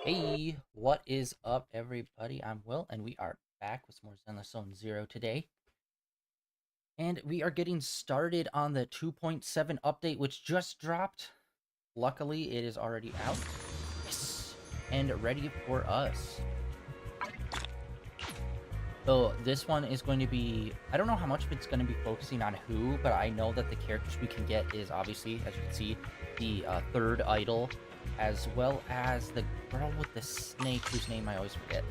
Hey, what is up, everybody? I'm Will, and we are back with some more Zenless Zone Zero today. And we are getting started on the 2.7 update, which just dropped. Luckily, it is already out. Yes! And ready for us. So this one is going to be... I don't know how much of it's going to be focusing on who, but I know that the characters we can get is obviously, as you can see, the third idol, as well as the girl with the snake, whose name I always forget.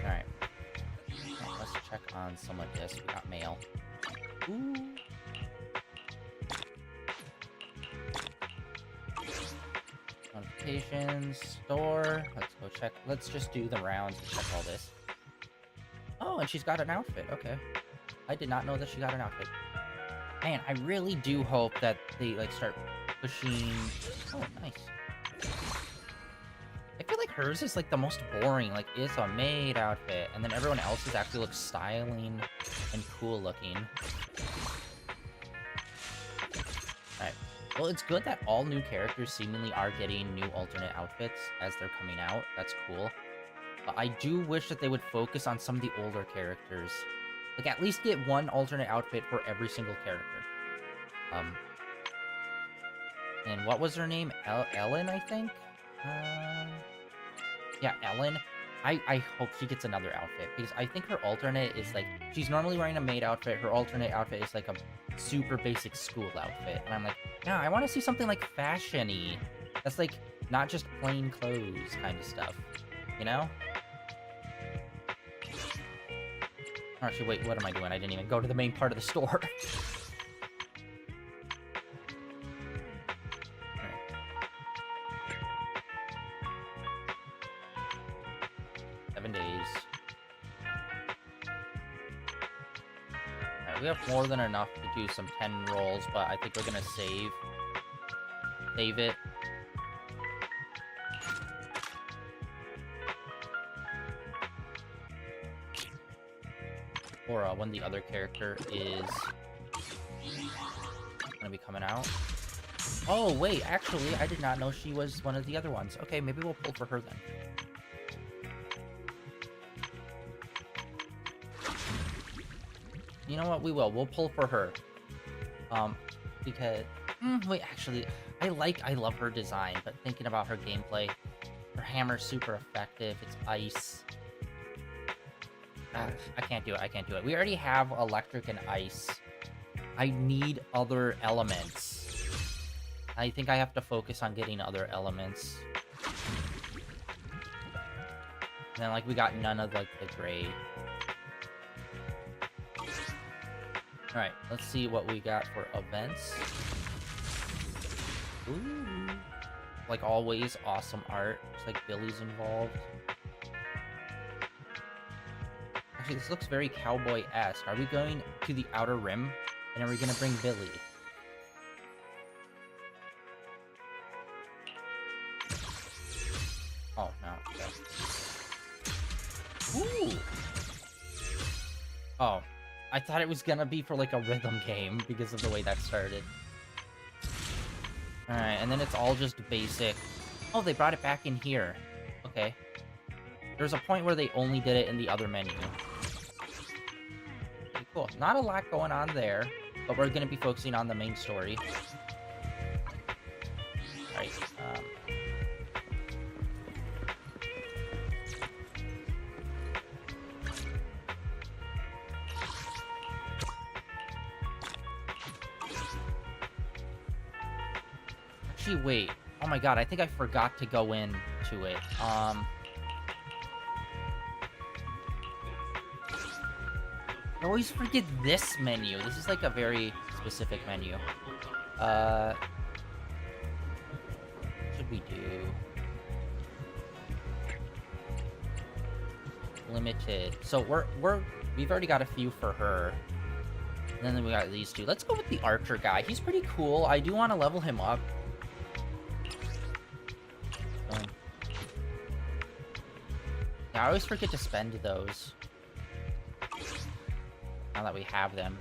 Alright. Let's check on some of this. We got mail. Ooh. Notifications. Store. Let's go check. Let's just do the rounds and check all this. Oh, and she's got an outfit. Okay. I did not know that she got an outfit. Man, I really do hope that they, like, start pushing... Oh, nice. I feel like hers is, like, the most boring. Like, it's a maid outfit, and then everyone else's actually looks styling and cool looking. Alright. Well, it's good that all new characters seemingly are getting new alternate outfits as they're coming out. That's cool. But I do wish that they would focus on some of the older characters. Like, at least get one alternate outfit for every single character. And what was her name? Ellen, I think? Yeah, Ellen. I hope she gets another outfit, because I think her alternate is, like, she's normally wearing a maid outfit. Her alternate outfit is, like, a super basic school outfit. And I'm like, yeah, I want to see something, like, fashion-y. That's, like, not just plain clothes kind of stuff. You know? Actually, wait, what am I doing? I didn't even go to the main part of the store. 7 days. Alright, we have more than enough to do some 10 rolls, but I think we're gonna save it. Or when the other character is gonna be coming out. Oh, wait, actually, I did not know she was one of the other ones. Okay, maybe we'll pull for her then. You know what? We will. We'll pull for her. Because... wait, actually, I love her design, but thinking about her gameplay, her hammer's super effective. It's ice. I can't do it. I can't do it. We already have electric and ice. I need other elements. I think I have to focus on getting other elements. And then, like, we got none of, like, the gray. Alright, let's see what we got for events. Ooh. Like always, awesome art. Looks like Billy's involved. Actually, this looks very cowboy-esque. Are we going to the Outer Rim? And are we gonna bring Billy? Oh, no. Okay. Ooh! Oh. I thought it was gonna be for, like, a rhythm game because of the way that started. Alright, and then it's all just basic. Oh, they brought it back in here. Okay. There's a point where they only did it in the other menu. Okay, cool. Not a lot going on there, but we're gonna be focusing on the main story. Alright, Actually, wait. Oh my god, I think I forgot to go into it. I always forget this menu. This is, like, a very specific menu. What should we do? Limited. So we've already got a few for her. And then we got these two. Let's go with the archer guy. He's pretty cool. I do want to level him up. Yeah, I always forget to spend those. Now that we have them.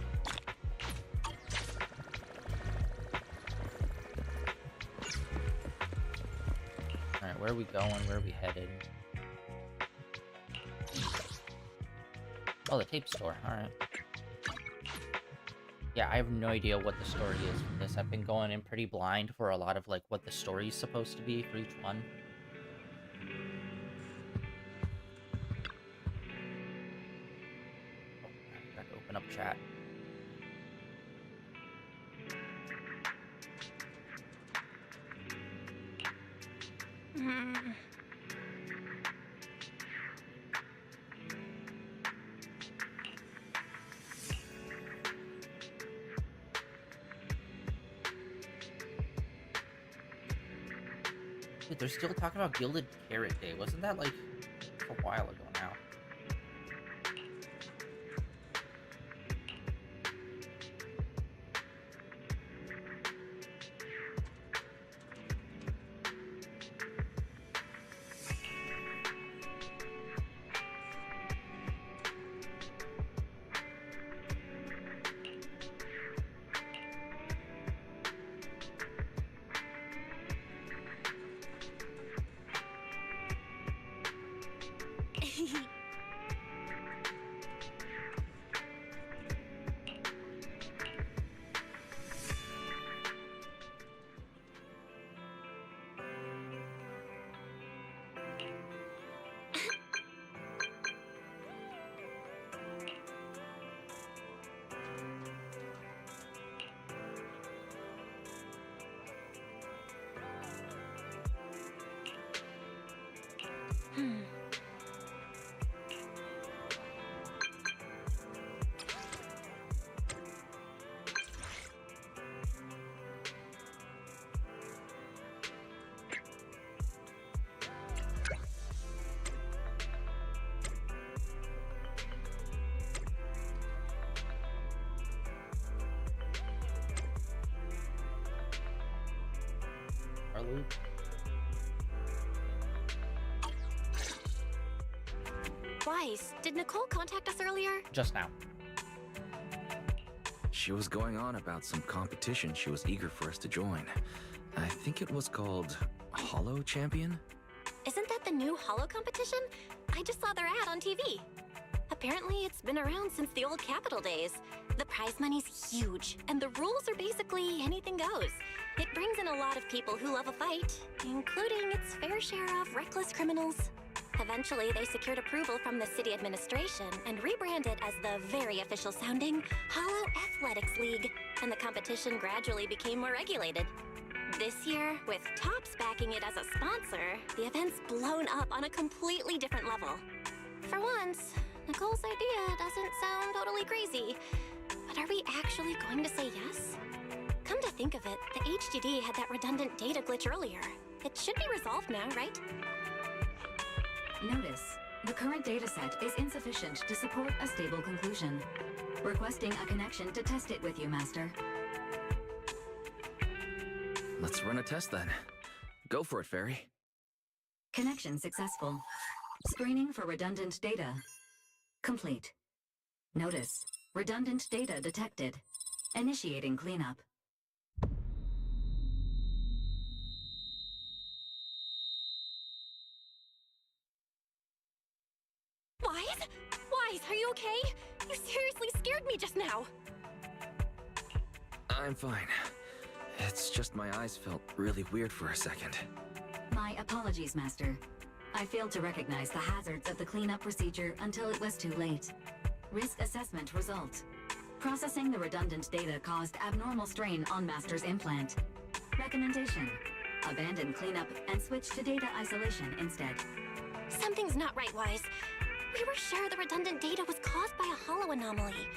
where are we going? Where are we headed? Oh, the tape store. Alright. Yeah, I have no idea what the story is from this. I've been going in pretty blind for a lot of, like, what the story is supposed to be for each one. Oh, I forgot to open up chat. Dude, they're still talking about Gilded Carrot Day. Wasn't that, like, a while ago now? Wise, did Nicole contact us earlier? Just now. She was going on about some competition she was eager for us to join. I think it was called Hollow Champion? Isn't that the new Hollow competition? I just saw their ad on TV. Apparently it's been around since the old Capital days. The prize money's huge, and the rules are basically anything goes. It brings in a lot of people who love a fight, including its fair share of reckless criminals. Eventually, they secured approval from the city administration and rebranded as the very official sounding Hollow Athletics League, and the competition gradually became more regulated. This year, with Topps backing it as a sponsor, the event's blown up on a completely different level. For once, Nicole's idea doesn't sound totally crazy, but are we actually going to say yes? Come to think of it, the HDD had that redundant data glitch earlier. It should be resolved now, right? Notice, the current dataset is insufficient to support a stable conclusion. Requesting a connection to test it with you, Master. Let's run a test then. Go for it, Fairy. Connection successful. Screening for redundant data. Complete. Notice, redundant data detected. Initiating cleanup. Wise? Wise, are you okay? You seriously scared me just now. I'm fine. It's just my eyes felt really weird for a second. My apologies, Master. I failed to recognize the hazards of the cleanup procedure until it was too late. Risk assessment result. Processing the redundant data caused abnormal strain on Master's implant. Recommendation: abandon cleanup and switch to data isolation instead. Something's not right, Wise. We were sure the redundant data was caused by a hollow anomaly,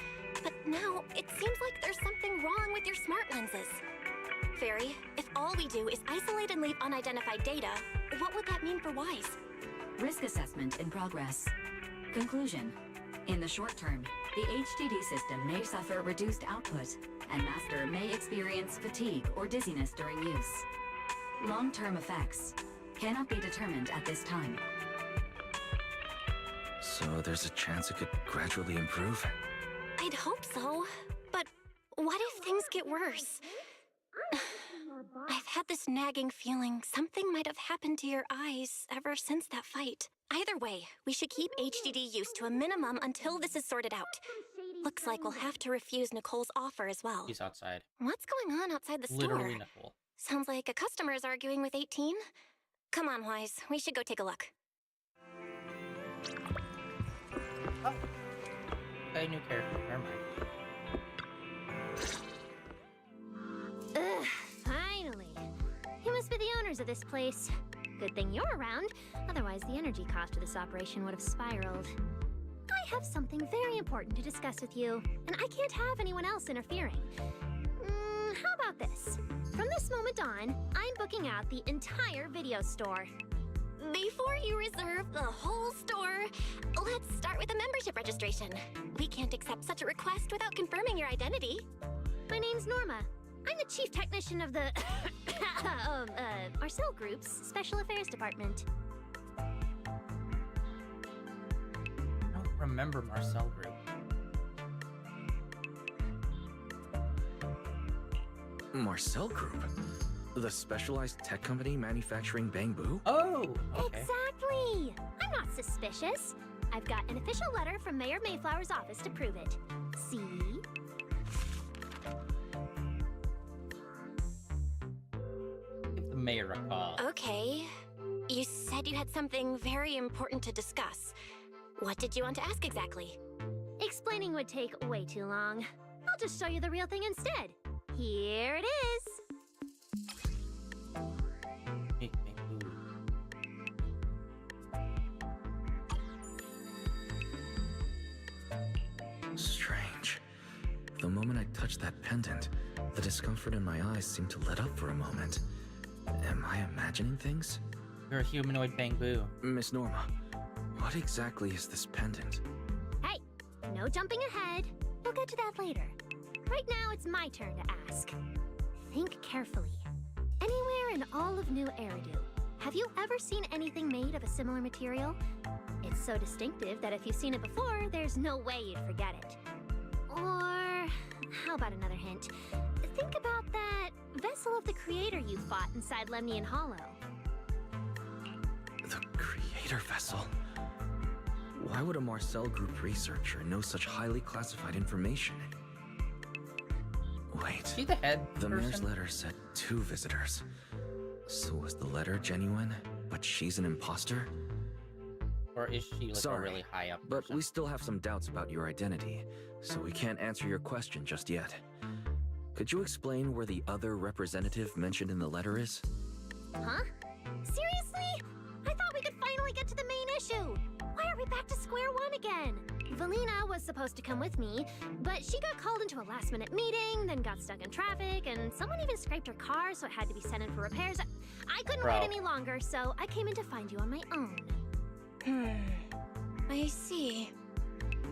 but now it seems like there's something wrong with your smart lenses. Fairy, if all we do is isolate and leave unidentified data, what would that mean for Wise? Risk assessment in progress. Conclusion: in the short term, the HDD system may suffer reduced output, and Master may experience fatigue or dizziness during use. Long-term effects cannot be determined at this time. So there's a chance it could gradually improve? I'd hope so, but what if things get worse? I've had this nagging feeling something might have happened to your eyes ever since that fight. Either way, we should keep HDD use to a minimum until this is sorted out. Looks like we'll have to refuse Nicole's offer as well. He's outside. What's going on outside the store? Literally Nicole. Sounds like a customer is arguing with 18. Come on, Wise. We should go take a look. Oh. Okay, new character. Never mind. Ugh, finally. You must be the owners of this place. Good thing you're around, otherwise the energy cost of this operation would have spiraled. I have something very important to discuss with you, and I can't have anyone else interfering. How about this? From this moment on, I'm booking out the entire video store. Before you reserve the whole store, let's start with the membership registration. We can't accept such a request without confirming your identity. My name's Norma. I'm the chief technician of the Marcel Group's Special Affairs Department. I don't remember Marcel Group. Marcel Group? The specialized tech company manufacturing Bangboo? Oh, okay. Exactly! I'm not suspicious. I've got an official letter from Mayor Mayflower's office to prove it. See? Give the mayor a call. Okay. You said you had something very important to discuss. What did you want to ask exactly? Explaining would take way too long. I'll just show you the real thing instead. Here it is. Make Bangoo. Strange. The moment I touched that pendant, the discomfort in my eyes seemed to let up for a moment. Am I imagining things? You're a humanoid Bangoo. Miss Norma, what exactly is this pendant? Hey, no jumping ahead. We'll get to that later. Right now, it's my turn to ask. Think carefully. Anywhere in all of New Eridu, have you ever seen anything made of a similar material? It's so distinctive that if you've seen it before, there's no way you'd forget it. Or, how about another hint? Think about that vessel of the Creator you fought inside Lemnian Hollow. The Creator Vessel? Why would a Marcel Group researcher know such highly classified information? Wait, See the head the mayor's person? letter said 2 visitors. So was the letter genuine, but she's an imposter? Or is she like a Sorry, really high up But person? we still have some doubts about your identity, so we can't answer your question just yet. Could you explain where the other representative mentioned in the letter is? Huh? Seriously? I thought we could finally get to the main issue. Why are we back to square one again? Valina was supposed to come with me, but she got called into a last-minute meeting, then got stuck in traffic, and someone even scraped her car, so it had to be sent in for repairs. I couldn't Bro. wait any longer, so I came in to find you on my own. I see.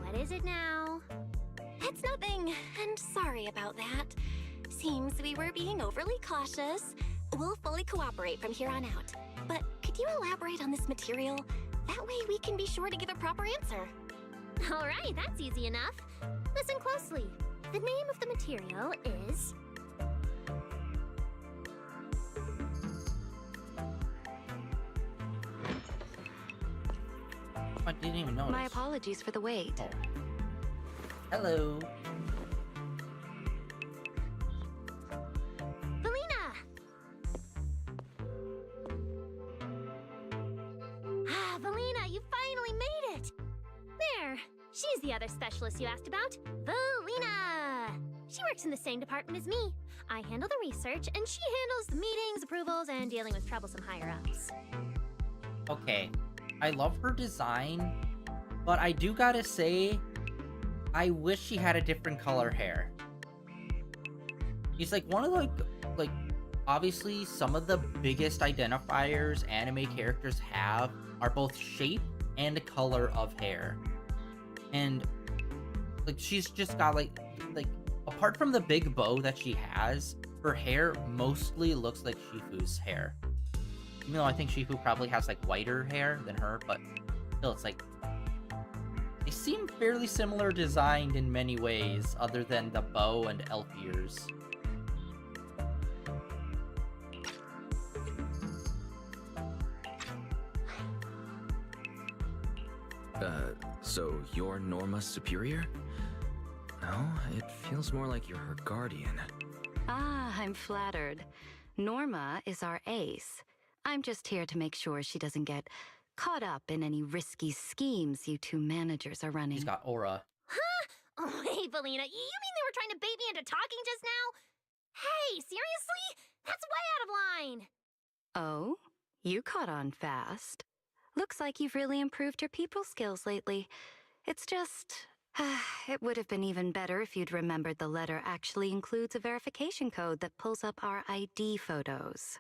What is it now? It's nothing, and sorry about that. Seems we were being overly cautious. We'll fully cooperate from here on out. But could you elaborate on this material? That way we can be sure to give a proper answer. All right, that's easy enough. Listen closely. The name of the material is... I didn't even notice. My apologies for the wait. Oh. Hello. Valina! Ah, Valina, you finally made it! There, she's the other specialist you asked about, Valina! She works in the same department as me. I handle the research, and she handles the meetings, approvals, and dealing with troublesome higher-ups. Okay. I love her design, but I do gotta say, I wish she had a different color hair. She's like one of like obviously some of the biggest identifiers anime characters have are both shape and color of hair. And like she's just got like apart from the big bow that she has, her hair mostly looks like Shifu's hair. Even though I think Shifu probably has like whiter hair than her, but still it's like they seem fairly similar designed in many ways other than the bow and elf ears. So you're Norma's superior? No, it feels more like you're her guardian. Ah, I'm flattered. Norma is our ace. I'm just here to make sure she doesn't get caught up in any risky schemes you two managers are running. He's got aura. Huh? Oh, hey, Valina, you mean they were trying to bait me into talking just now? Hey, seriously? That's way out of line! Oh? You caught on fast. Looks like you've really improved your people skills lately. It's just... it would have been even better if you'd remembered the letter actually includes a verification code that pulls up our ID photos.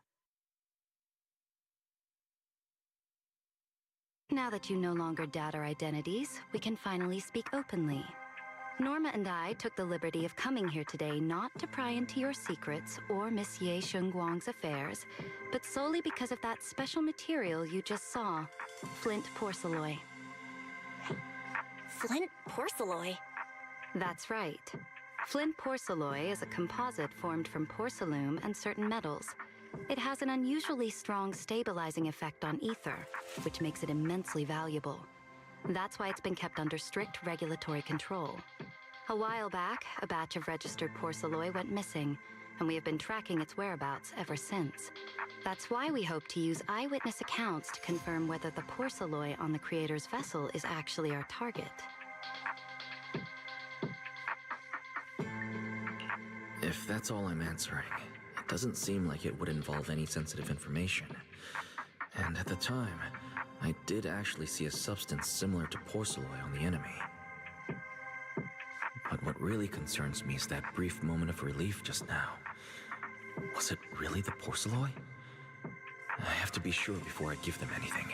Now that you no longer doubt our identities, we can finally speak openly. Norma and I took the liberty of coming here today not to pry into your secrets or Miss Ye Shengguang's affairs, but solely because of that special material you just saw, flint porcelain. Flint porcelain? That's right. Flint porcelain is a composite formed from porcelain and certain metals. It has an unusually strong stabilizing effect on ether, which makes it immensely valuable. That's why it's been kept under strict regulatory control. A while back, a batch of registered porcelain went missing, and we have been tracking its whereabouts ever since. That's why we hope to use eyewitness accounts to confirm whether the porcelain on the creator's vessel is actually our target. If that's all I'm answering, it doesn't seem like it would involve any sensitive information. And at the time, I did actually see a substance similar to porcelain on the enemy. But what really concerns me is that brief moment of relief just now. Was it really the porcelain? I have to be sure before I give them anything.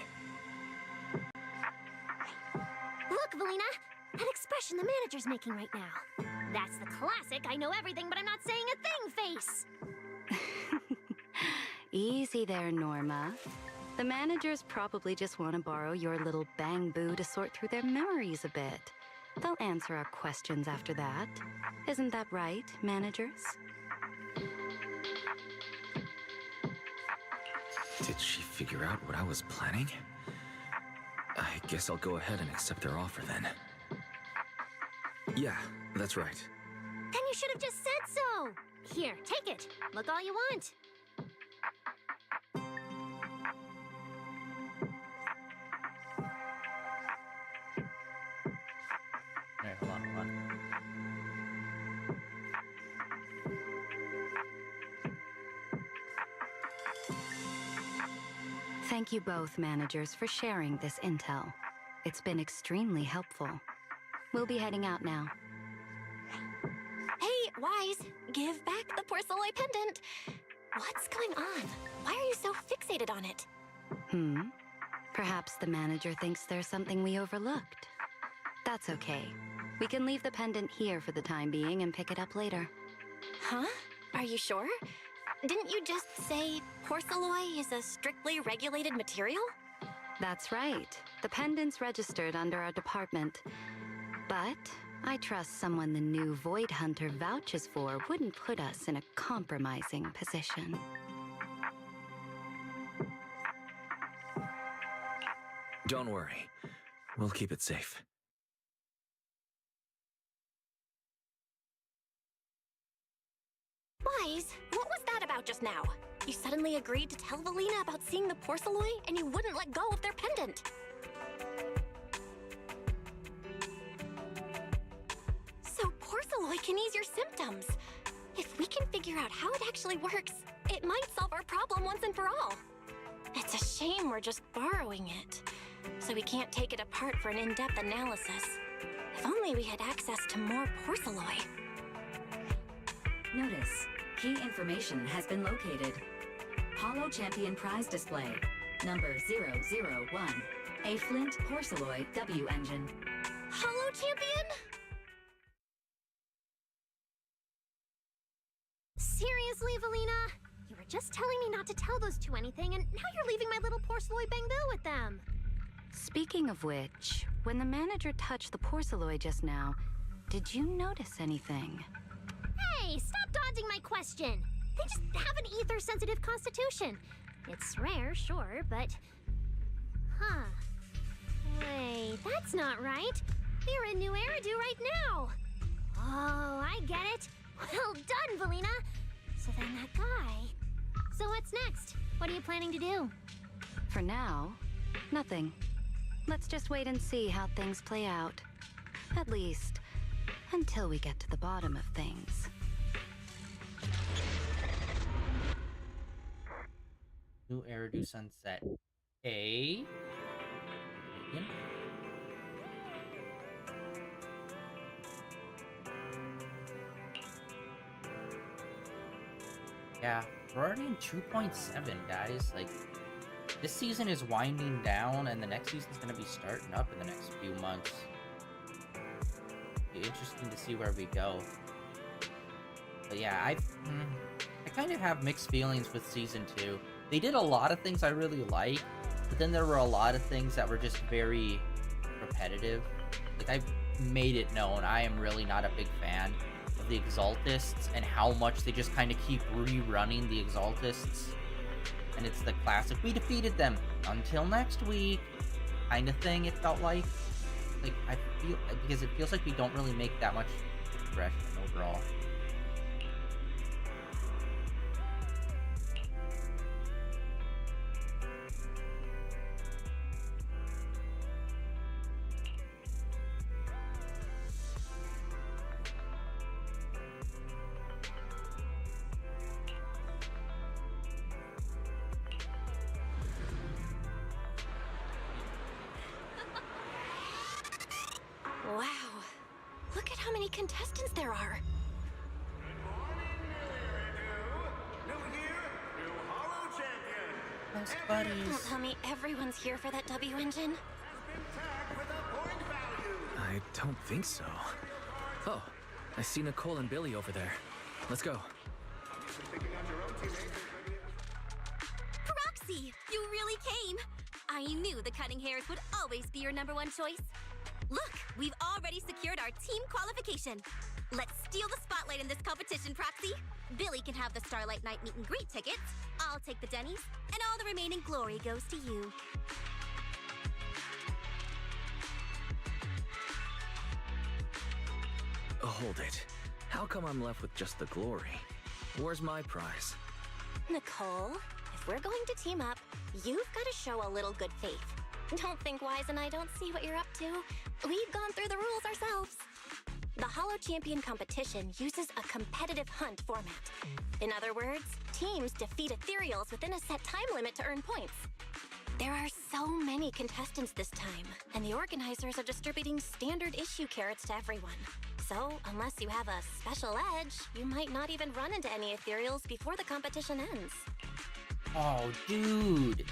Look, Valina! That expression the manager's making right now. That's the classic I know everything but I'm not saying a thing face! Easy there, Norma. The managers probably just want to borrow your little Bangaboo to sort through their memories a bit. They'll answer our questions after that. Isn't that right, managers? Did she figure out what I was planning? I guess I'll go ahead and accept their offer then. Yeah, that's right. Then you should have just said so! Here, take it. Look all you want. Here, hold on. Thank you both, managers, for sharing this intel. It's been extremely helpful. We'll be heading out now. Hey, Wise, give back the porcelain pendant. What's going on? Why are you so fixated on it? Perhaps the manager thinks there's something we overlooked. That's okay. We can leave the pendant here for the time being and pick it up later. Huh? Are you sure? Didn't you just say porcelain is a strictly regulated material? That's right. The pendant's registered under our department. But I trust someone the new Void Hunter vouches for wouldn't put us in a compromising position. Don't worry. We'll keep it safe. Wise, what was that about just now? You suddenly agreed to tell Valina about seeing the porcelain, and you wouldn't let go of their pendant. So porcelain can ease your symptoms. If we can figure out how it actually works, it might solve our problem once and for all. It's a shame we're just borrowing it, so we can't take it apart for an in-depth analysis. If only we had access to more porcelain. Notice, key information has been located. Holo Champion Prize Display, number 001, a Flint Porcelain W engine. Holo Champion? Seriously, Valina? You were just telling me not to tell those two anything, and now you're leaving my little porcelain Bangaboo with them. Speaking of which, when the manager touched the porcelain just now, did you notice anything? Hey, stop dodging my question. They just have an ether-sensitive constitution. It's rare, sure, but... Huh. Wait, that's not right. We're in New Eridu right now. Oh, I get it. Well done, Valina. So then that guy... So what's next? What are you planning to do? For now, nothing. Let's just wait and see how things play out. At least, until we get to the bottom of things. New Eridu Sunset. A. Yeah, we're already in 2.7, guys. Like, this season is winding down, and the next season's gonna be starting up in the next few months. Be interesting to see where we go. But yeah, I kind of have mixed feelings with season 2. They did a lot of things I really like, but then there were a lot of things that were just very repetitive. Like, I've made it known I am really not a big fan of the Exaltists and how much they just kind of keep rerunning the Exaltists. And it's the classic, we defeated them until next week kind of thing, it felt like. Like, I feel, because it feels like we don't really make that much progression overall. Wow. Look at how many contestants there are. Best buddies. Don't tell me everyone's here for that W engine. I don't think so. Oh, I see Nicole and Billy over there. Let's go. Proxy, you really came. I knew the cutting hairs would always be your #1 choice. Look, we've already secured our team qualification. Let's steal the spotlight in this competition, Proxy. Billy can have the Starlight Night meet and greet tickets. I'll take the Denny's, and all the remaining glory goes to you. Hold it. How come I'm left with just the glory? Where's my prize? Nicole, if we're going to team up, you've got to show a little good faith. Don't think Wise and I don't see what you're up to. We've gone through the rules ourselves. The Holo Champion competition uses a competitive hunt format. In other words, teams defeat Ethereals within a set time limit to earn points. There are so many contestants this time, and the organizers are distributing standard issue carrots to everyone. So, unless you have a special edge, you might not even run into any Ethereals before the competition ends. Oh, dude.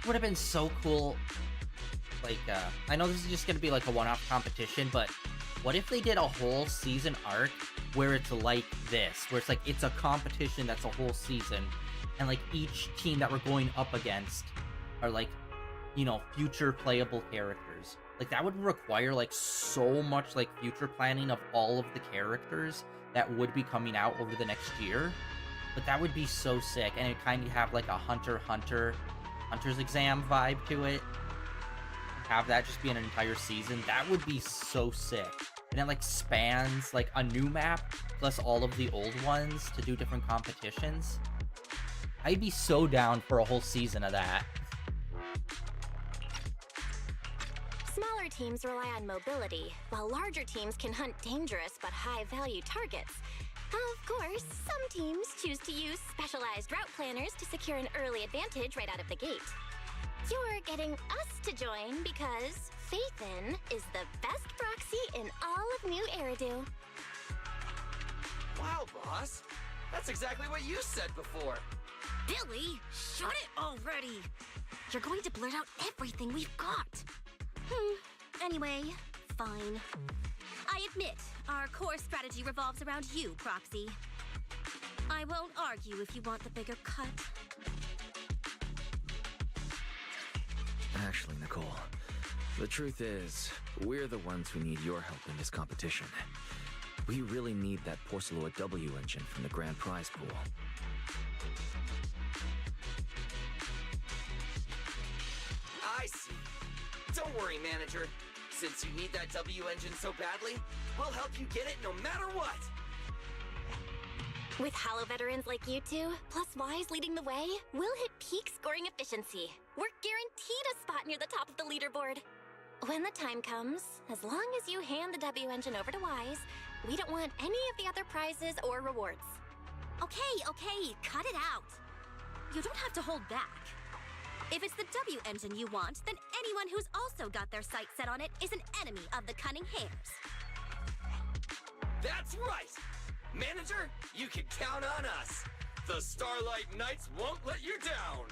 Would have been so cool. Like, I know this is just gonna be like a one-off competition, but what if they did a whole season arc where it's like this, where it's like it's a competition that's a whole season, and like each team that we're going up against are like, you know, future playable characters. Like, that would require like so much like future planning of all of the characters that would be coming out over the next year. But that would be so sick, and it kind of have like a Hunter's exam vibe to it. Have that just be an entire season. That would be so sick. And it like spans like a new map plus all of the old ones to do different competitions. I'd be so down for a whole season of that. Smaller teams rely on mobility, while larger teams can hunt dangerous but high-value targets. Of course, some teams choose to use specialized route planners to secure an early advantage right out of the gate. You're getting us to join because Faithin is the best proxy in all of New Eridu. Wow, boss. That's exactly what you said before. Billy, shut it already! You're going to blurt out everything we've got. Anyway, fine. I admit, our core strategy revolves around you, Proxy. I won't argue if you want the bigger cut. Actually, Nicole, the truth is, we're the ones who need your help in this competition. We really need that Porceloid W engine from the grand prize pool. I see. Don't worry, manager. Since you need that W engine so badly, we'll help you get it no matter what. With Hollow veterans like you two, plus Wise leading the way, we'll hit peak scoring efficiency. We're guaranteed a spot near the top of the leaderboard. When the time comes, as long as you hand the W engine over to Wise, we don't want any of the other prizes or rewards. Okay, cut it out. You don't have to hold back. If it's the W engine you want, then anyone who's also got their sights set on it is an enemy of the Cunning Hares. That's right! Manager, you can count on us. The Starlight Knights won't let you down.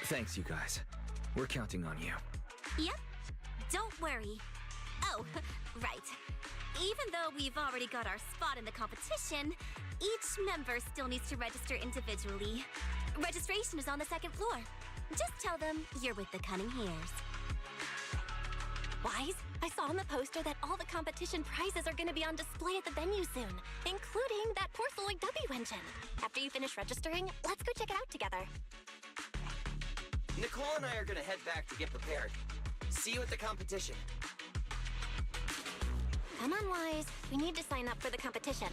Thanks, you guys. We're counting on you. Yep, don't worry. Oh, right. Even though we've already got our spot in the competition, each member still needs to register individually. Registration is on the second floor. Just tell them you're with the Cunning Hares. Wise, I saw on the poster that all the competition prizes are going to be on display at the venue soon, including that Porceloid W engine. After you finish registering, let's go check it out together. Nicole and I are gonna head back to get prepared. See you at the competition. Come on, Wise. We need to sign up for the competition.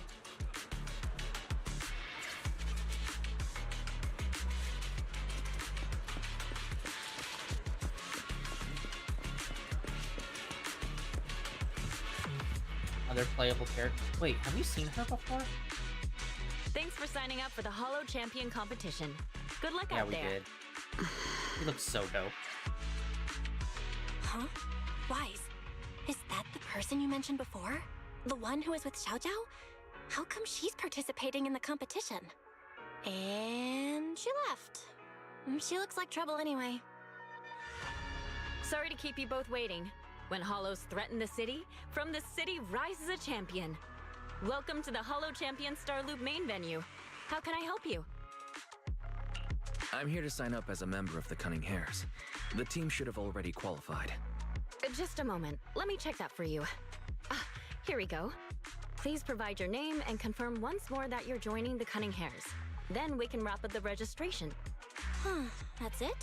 Other playable character. Wait, have you seen her before? Thanks for signing up for the Hollow Champion competition. Good luck Yeah, out we there. did. He looks so dope. Huh? Wise, is that the person you mentioned before? The one who was with Xiao Jiao? How come she's participating in the competition? And she left. She looks like trouble anyway. Sorry to keep you both waiting. When Hollows threaten the city, from the city rises a champion. Welcome to the Hollow Champion Star Loop main venue. How can I help you? I'm here to sign up as a member of the Cunning Hares. The team should have already qualified. Just a moment. Let me check that for you. Here we go. Please provide your name and confirm once more that you're joining the Cunning Hares. Then we can wrap up the registration. That's it?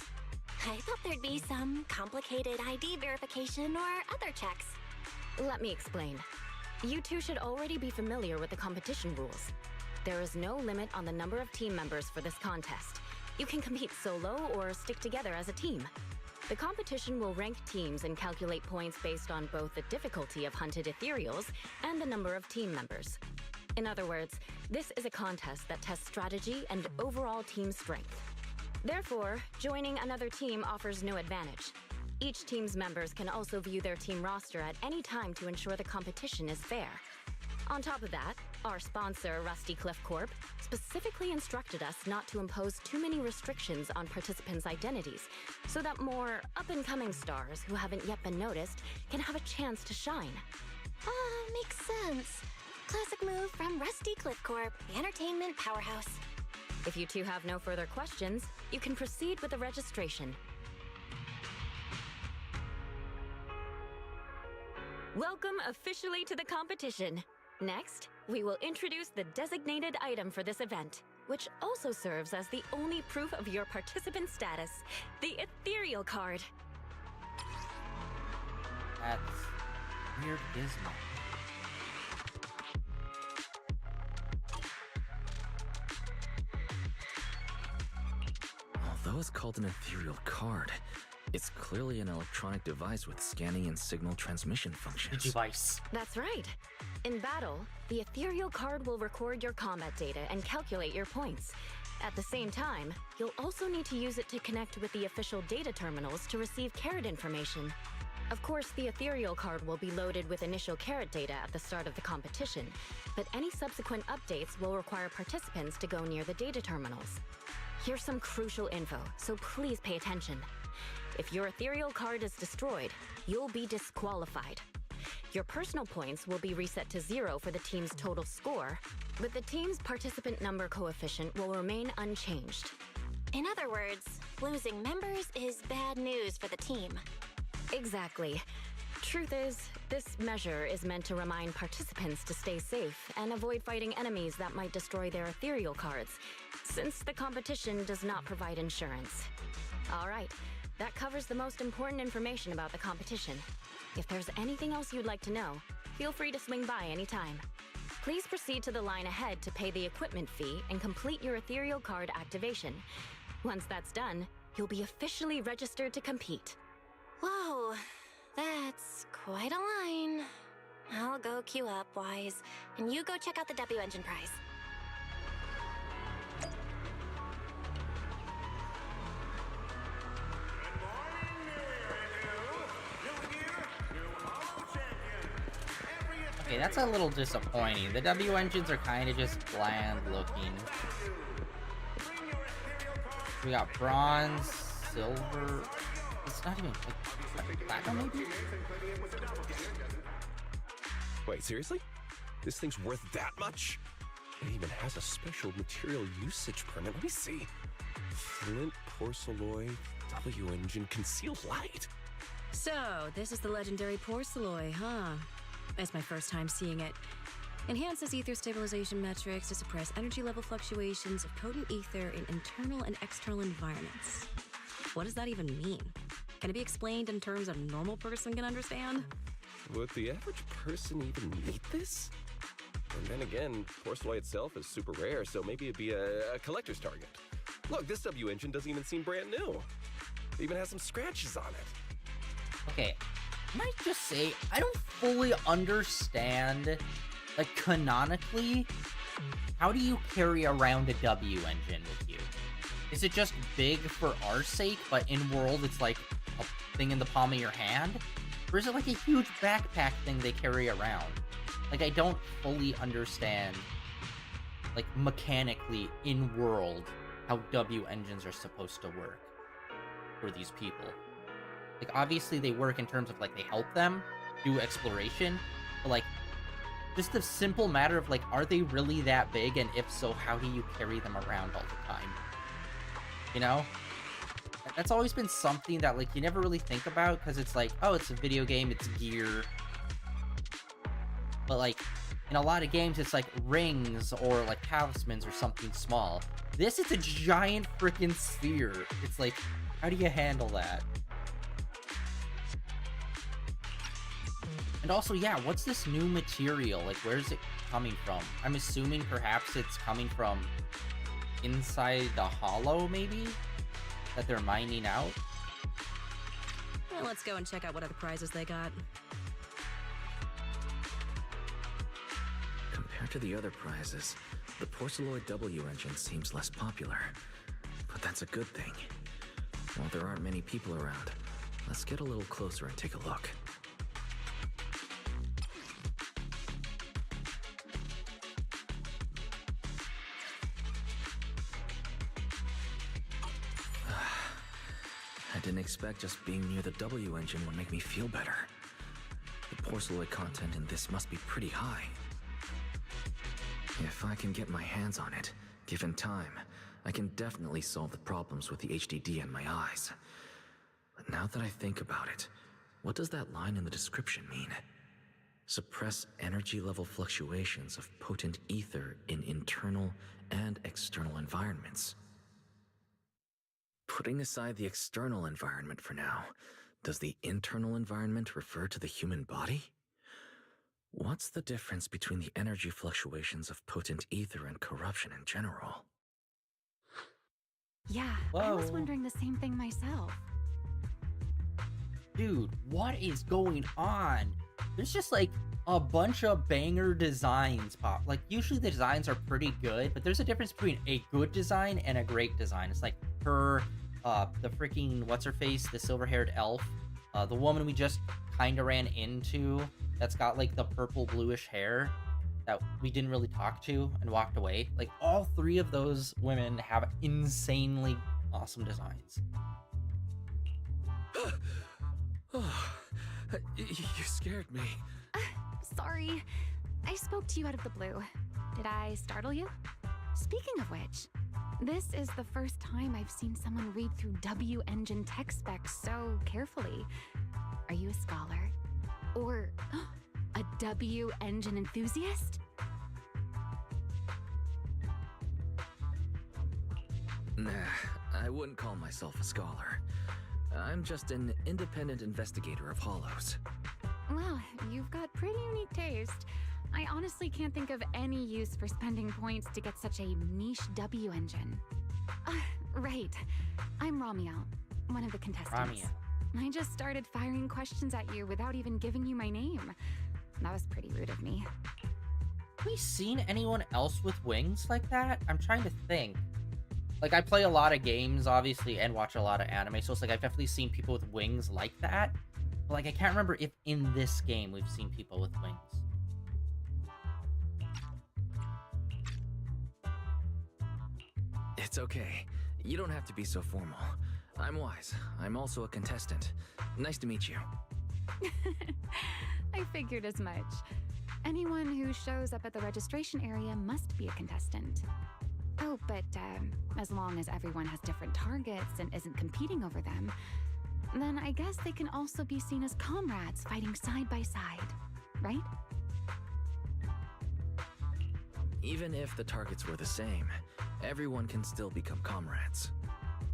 I thought there'd be some complicated ID verification or other checks. Let me explain. You two should already be familiar with the competition rules. There is no limit on the number of team members for this contest. You can compete solo or stick together as a team. The competition will rank teams and calculate points based on both the difficulty of hunted ethereals and the number of team members. In other words, this is a contest that tests strategy and overall team strength. Therefore, joining another team offers no advantage. Each team's members can also view their team roster at any time to ensure the competition is fair. On top of that, our sponsor, Rusty Cliff Corp, specifically instructed us not to impose too many restrictions on participants' identities, so that more up-and-coming stars who haven't yet been noticed can have a chance to shine. Makes sense. Classic move from Rusty Cliff Corp, the entertainment powerhouse. If you two have no further questions, you can proceed with the registration. Welcome officially to the competition. Next, we will introduce the designated item for this event, which also serves as the only proof of your participant status, the Ethereal card. That's weird Gizmo. Although it's called an ethereal card, it's clearly an electronic device with scanning and signal transmission functions. Device. That's right. In battle, the Ethereal card will record your combat data and calculate your points. At the same time, you'll also need to use it to connect with the official data terminals to receive carrot information. Of course, the Ethereal card will be loaded with initial carrot data at the start of the competition, but any subsequent updates will require participants to go near the data terminals. Here's some crucial info, so please pay attention. If your Ethereal card is destroyed, you'll be disqualified. Your personal points will be reset to 0 for the team's total score, but the team's participant number coefficient will remain unchanged. In other words, losing members is bad news for the team. Exactly. Truth is, this measure is meant to remind participants to stay safe and avoid fighting enemies that might destroy their Ethereal cards, since the competition does not provide insurance. All right, That covers the most important information about the competition. If there's anything else you'd like to know, feel free to swing by anytime. Please proceed to the line ahead to pay the equipment fee and complete your Ethereal card activation. Once that's done, you'll be officially registered to compete. Whoa, that's quite a line. I'll go queue up, Wise, and you go check out the W Engine prize. Okay, that's a little disappointing. The W engines are kind of just bland looking. We got bronze, silver. It's not even like platinum, maybe? Wait, seriously? This thing's worth that much? It even has a special material usage permit. Let me see. Flint, porcelloy, W engine, concealed light. So, this is the legendary porcelloy, huh? It's my first time seeing it. Enhances ether stabilization metrics to suppress energy level fluctuations of potent ether in internal and external environments. What does that even mean? Can it be explained in terms a normal person can understand? Would the average person even need this? And then again, porcelloy itself is super rare, so maybe it'd be a collector's target. Look, this W engine doesn't even seem brand new. It even has some scratches on it. Okay, I might just say, I don't fully understand, like, canonically, how do you carry around a W engine with you? Is it just big for our sake, but in world it's like a thing in the palm of your hand? Or is it like a huge backpack thing they carry around? Like, I don't fully understand, like, mechanically in world how W engines are supposed to work for these people. Like, obviously they work in terms of, like, they help them do exploration, but, like, just the simple matter of, like, are they really that big? And if so, how do you carry them around all the time? You know? That's always been something that, like, you never really think about, because it's like, oh, it's a video game, it's gear. But, like, in a lot of games, it's like rings or, like, talismans or something small. This is a giant freaking sphere. It's like, how do you handle that? And also, yeah, what's this new material? Like, where's it coming from? I'm assuming perhaps it's coming from inside the hollow, maybe? That they're mining out? Well, let's go and check out what other prizes they got. Compared to the other prizes, the porcelloid W engine seems less popular. But that's a good thing. While there aren't many people around, let's get a little closer and take a look. I didn't expect just being near the W engine would make me feel better. The porcelloid content in this must be pretty high. If I can get my hands on it, given time, I can definitely solve the problems with the HDD in my eyes. But now that I think about it, what does that line in the description mean? Suppress energy level fluctuations of potent ether in internal and external environments. Putting aside the external environment for now, does the internal environment refer to the human body? What's the difference between the energy fluctuations of potent ether and corruption in general? Yeah, I was wondering the same thing myself. Dude, what is going on? There's just like a bunch of banger designs pop. Like, usually the designs are pretty good, but there's a difference between a good design and a great design. It's like her, the freaking, what's her face? The silver-haired elf. The woman we just kind of ran into that's got like the purple bluish hair that we didn't really talk to and walked away. Like, all three of those women have insanely awesome designs. You scared me. Sorry. I spoke to you out of the blue. Did I startle you? Speaking of which, this is the first time I've seen someone read through W engine tech specs so carefully. Are you a scholar? Or a W engine enthusiast? Nah, I wouldn't call myself a scholar. I'm just an independent investigator of hollows. Well, you've got pretty unique taste. I honestly can't think of any use for spending points to get such a niche W engine. Right. I'm Ramiel, one of the contestants. Ramiel. I just started firing questions at you without even giving you my name. That was pretty rude of me. Have we seen anyone else with wings like that? I'm trying to think. Like, I play a lot of games, obviously, and watch a lot of anime, so it's like I've definitely seen people with wings like that. But, like, I can't remember if in this game we've seen people with wings. It's okay. You don't have to be so formal. I'm Wise. I'm also a contestant. Nice to meet you. I figured as much. Anyone who shows up at the registration area must be a contestant. Oh, but as long as everyone has different targets and isn't competing over them, then I guess they can also be seen as comrades fighting side by side, right? Even if the targets were the same, everyone can still become comrades.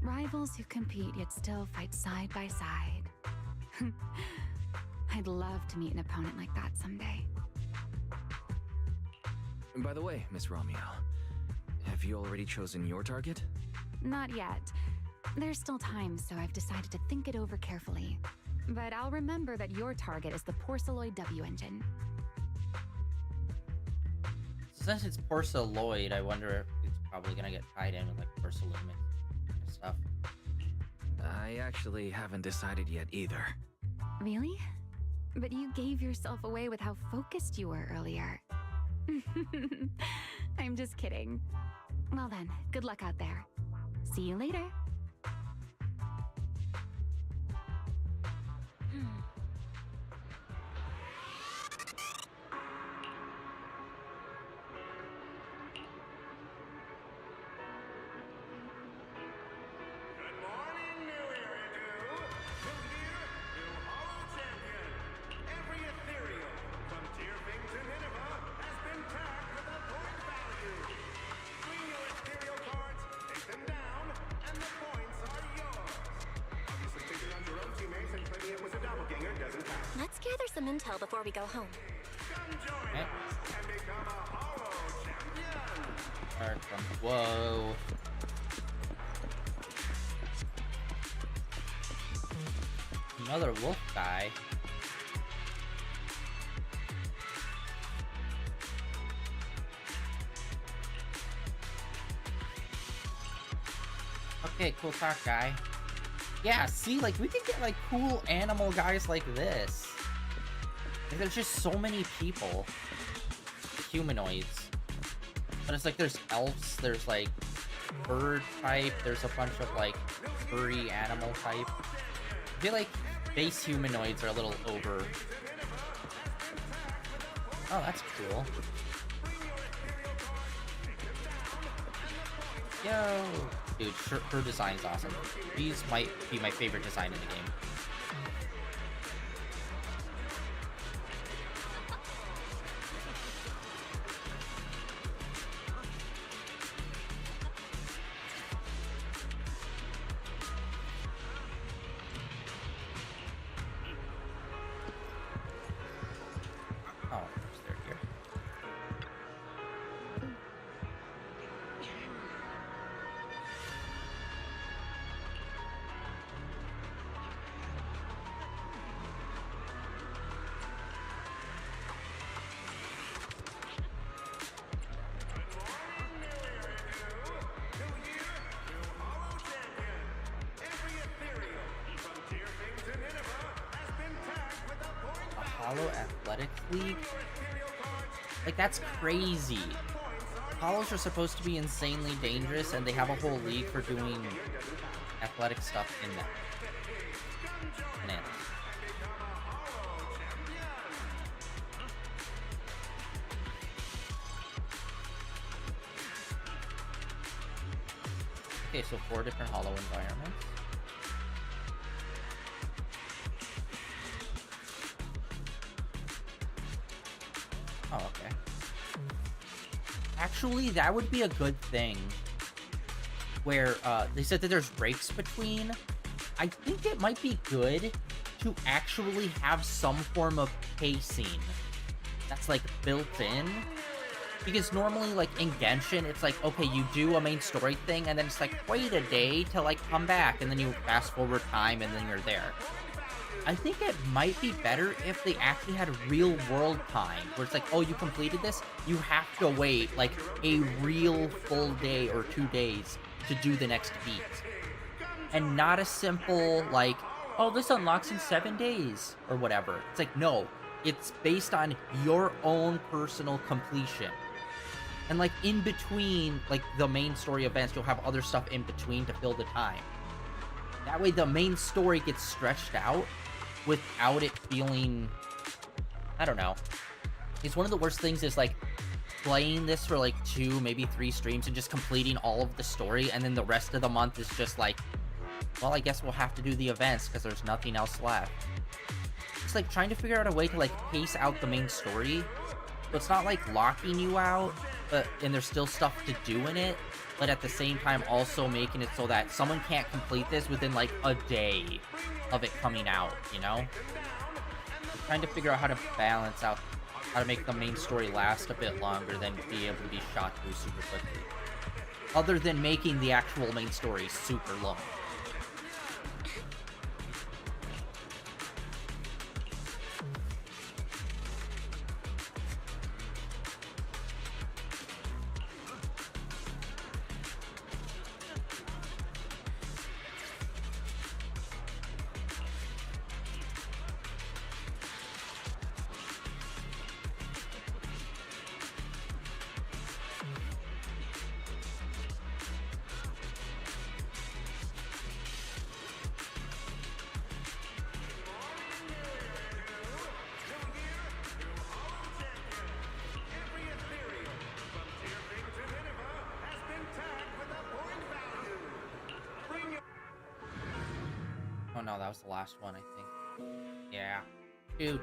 Rivals who compete yet still fight side by side. I'd love to meet an opponent like that someday. By the way, Miss Ramiel, have you already chosen your target? Not yet. There's still time, so I've decided to think it over carefully. But I'll remember that your target is the Porceloid W engine. Since it's Porceloid, I wonder if it's probably gonna get tied in with like porcelain and stuff. I actually haven't decided yet either. Really? But you gave yourself away with how focused you were earlier. I'm just kidding. Well then, good luck out there. See you later. Let's gather some intel before we go home. Okay. Whoa. Another wolf guy. Okay, cool talk, guy. Yeah, see, like, we could get, like, cool animal guys like this. Like, there's just so many people. Humanoids. But it's like, there's elves, there's, like, bird type, there's a bunch of, like, furry animal type. I feel like base humanoids are a little over. Oh, that's cool. Yo! Dude, her design's awesome. These might be my favorite design in the game. Oh, they're here. Hollow Athletics League? Like, that's crazy. Hollows are supposed to be insanely dangerous, and they have a whole league for doing athletic stuff in them. Bananas. Okay, so 4 different Hollow environments. Oh, okay. Actually, that would be a good thing. Where, they said that there's breaks between. I think it might be good to actually have some form of pacing that's like built in. Because normally, like, in Genshin, it's like, okay, you do a main story thing, and then it's like, wait a day to, like, come back, and then you fast forward time, and then you're there. I think it might be better if they actually had real world time, where it's like, oh, you completed this? You have to wait, like, a real full day or 2 days to do the next beat. And not a simple, like, oh, this unlocks in 7 days, or whatever. It's like, no, it's based on your own personal completion. And, like, in between, like, the main story events, you'll have other stuff in between to fill the time. That way, the main story gets stretched out without it feeling... I don't know. It's one of the worst things is, like, playing this for, like, 2, maybe 3 streams and just completing all of the story, and then the rest of the month is just like, well, I guess we'll have to do the events because there's nothing else left. It's like trying to figure out a way to, like, pace out the main story. So it's not, like, locking you out, and there's still stuff to do in it, but at the same time also making it so that someone can't complete this within, like, a day of it coming out, you know? I'm trying to figure out how to balance out, how to make the main story last a bit longer than be able to be shot through super quickly. Other than making the actual main story super long. Oh no, that was the last one, I think. Yeah. Shoot.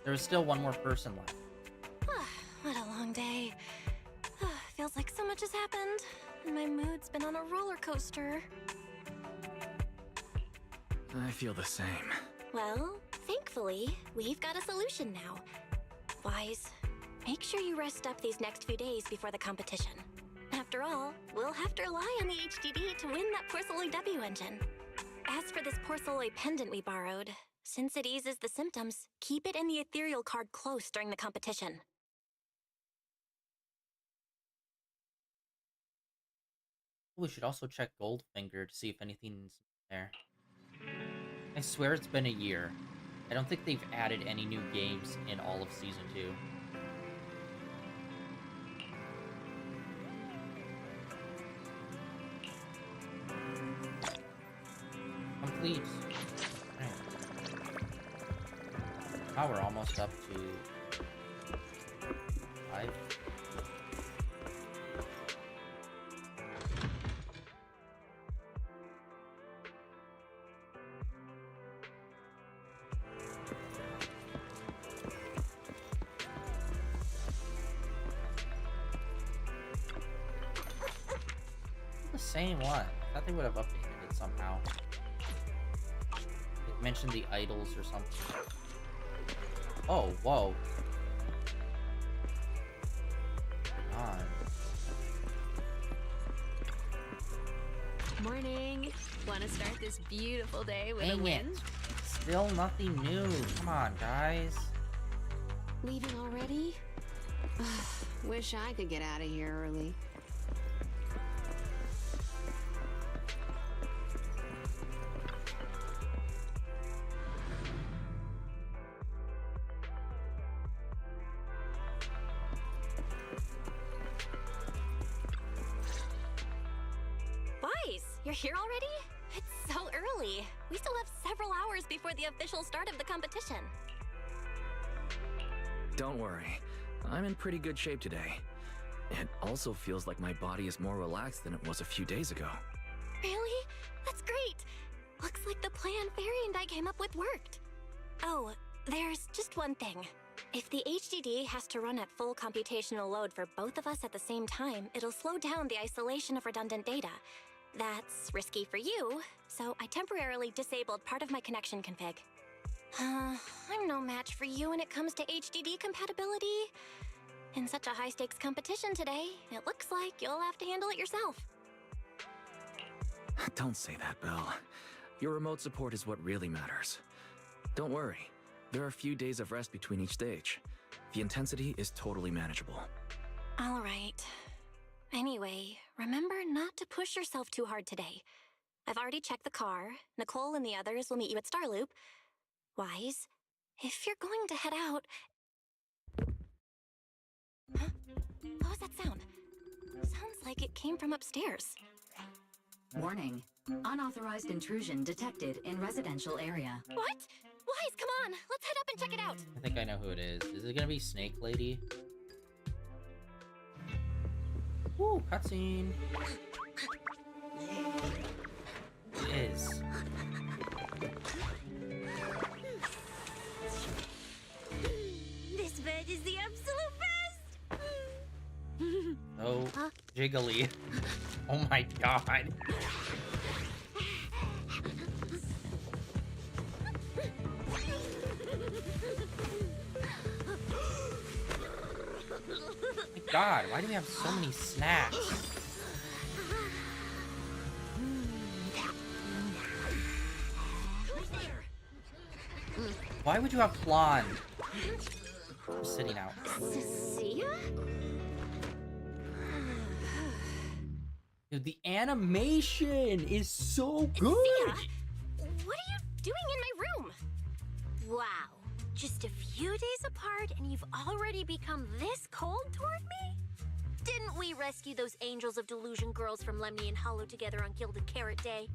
There was still one more person left. What a long day. Feels like so much has happened, and my mood's been on a roller coaster. I feel the same. Well, thankfully, we've got a solution now. Wise, make sure you rest up these next few days before the competition. After all, we'll have to rely on the HDD to win that Porcelloy W engine. As for this Porcelloy pendant we borrowed, since it eases the symptoms, keep it in the Ethereal card close during the competition. We should also check Goldfinger to see if anything's there. I swear it's been a year. I don't think they've added any new games in all of Season 2. Complete. Now we're almost up to 5. The same one. I thought they would have updated it somehow. It mentioned the idols or something. Oh, whoa. God. Morning. Want to start this beautiful day with a Dang win? it. Still nothing new. Come on, guys. Leaving already? Wish I could get out of here early. Wise, you're here already? It's so early. We still have several hours before the official start of the competition. Don't worry. I'm in pretty good shape today. It also feels like my body is more relaxed than it was a few days ago. Really? That's great. Looks like the plan Fairy and I came up with worked. Oh, there's just one thing. If the HDD has to run at full computational load for both of us at the same time, it'll slow down the isolation of redundant data. That's risky for you, so I temporarily disabled part of my connection config. I'm no match for you when it comes to HDD compatibility. In such a high-stakes competition today, it looks like you'll have to handle it yourself. Don't say that, Belle. Your remote support is what really matters. Don't worry. There are a few days of rest between each stage. The intensity is totally manageable. All right. Anyway, remember not to push yourself too hard today. I've already checked the car. Nicole and the others will meet you at Starloop. Wise, if you're going to head out... Huh? What was that sound? Sounds like it came from upstairs. Warning. Unauthorized intrusion detected in residential area. What? Wise, come on! Let's head up and check it out! I think I know who it is. Is it gonna be Snake Lady? Woo, cutscene. It is. This bed is the absolute best! Oh, jiggly. Oh my god. God, why do we have so many snacks? Why would you have flan? I'm sitting out. Cecilia? Dude, the animation is so good. Sia, what are you doing in my room? Wow. Just a few days apart and you've already become this cold toward me? Didn't we rescue those Angels of Delusion girls from Lemnian Hollow together on Gilded Carrot Day?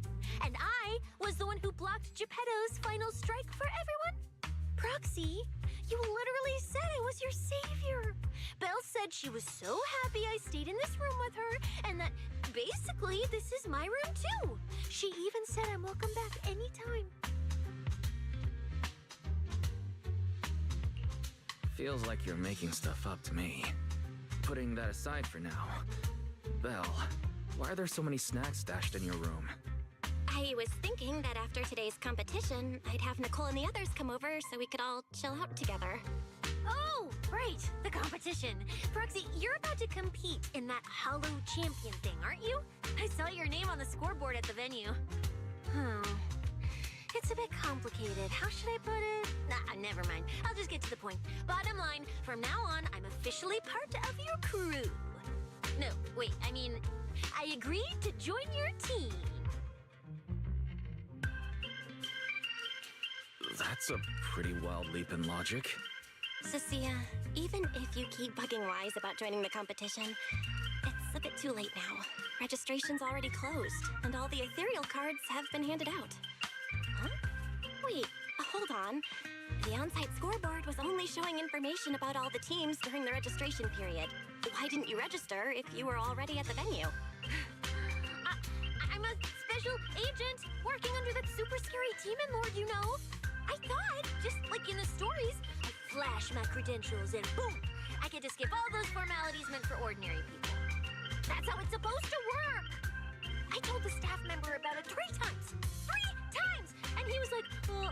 And I was the one who blocked Geppetto's final strike for everyone? Proxy, you literally said I was your savior. Belle said she was so happy I stayed in this room with her and that basically this is my room too. She even said I'm welcome back anytime. Feels like you're making stuff up to me. Putting that aside for now. Belle, why are there so many snacks stashed in your room? I was thinking that after today's competition, I'd have Nicole and the others come over so we could all chill out together. Oh, right, the competition. Proxy, you're about to compete in that Hollow Champion thing, aren't you? I saw your name on the scoreboard at the venue. It's a bit complicated. How should I put it? Nah, never mind. I'll just get to the point. Bottom line, from now on, I'm officially part of your crew. No, wait, I mean, I agreed to join your team. That's a pretty wild leap in logic. Cecilia, even if you keep bugging Wise about joining the competition, it's a bit too late now. Registration's already closed, and all the Ethereal cards have been handed out. Huh? Wait, hold on. The on-site scoreboard was only showing information about all the teams during the registration period. Why didn't you register if you were already at the venue? I'm a special agent working under that super scary demon lord, you know. I thought, just like in the stories, I flash my credentials and boom, I get to skip all those formalities meant for ordinary people. That's how it's supposed to work. I told the staff member about it 3 times. 3 times! And he was like,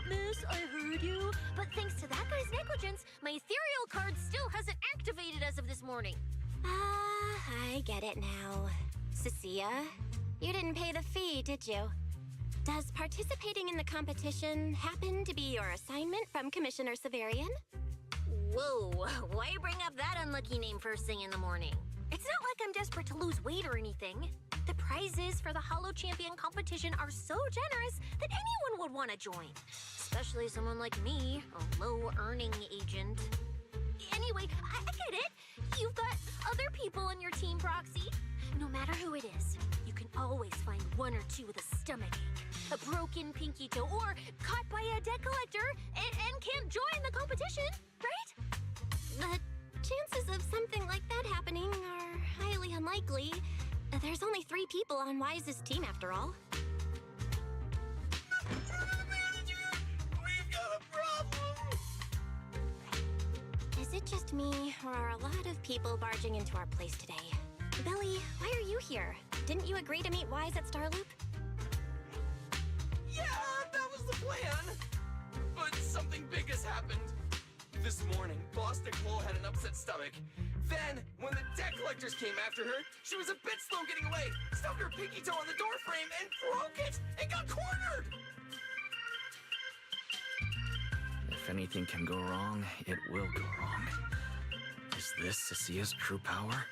miss, I heard you. But thanks to that guy's negligence, my Ethereal card still hasn't activated as of this morning. I get it now. Cecilia, you didn't pay the fee, did you? Does participating in the competition happen to be your assignment from Commissioner Severian? Whoa, why bring up that unlucky name first thing in the morning? It's not like I'm desperate to lose weight or anything. The prizes for the Hollow Champion competition are so generous that anyone would want to join. Especially someone like me, a low-earning agent. Anyway, I get it. You've got other people on your team, Proxy. No matter who it is, you can always find 1 or 2 with a stomachache, a broken pinky toe, or caught by a debt collector and can't join the competition, right? The chances of something like that happening are highly unlikely. There's only 3 people on Wise's team after all. We've got a problem! Is it just me, or are a lot of people barging into our place today? Belly, why are you here? Didn't you agree to meet Wise at Starloop? Yeah, that was the plan. But something big has happened. This morning, Boss Nicole had an upset stomach. Then, when the debt collectors came after her, she was a bit slow getting away, stubbed her pinky toe on the door frame, and broke it, and got cornered! If anything can go wrong, it will go wrong. Is this Cecia's true power?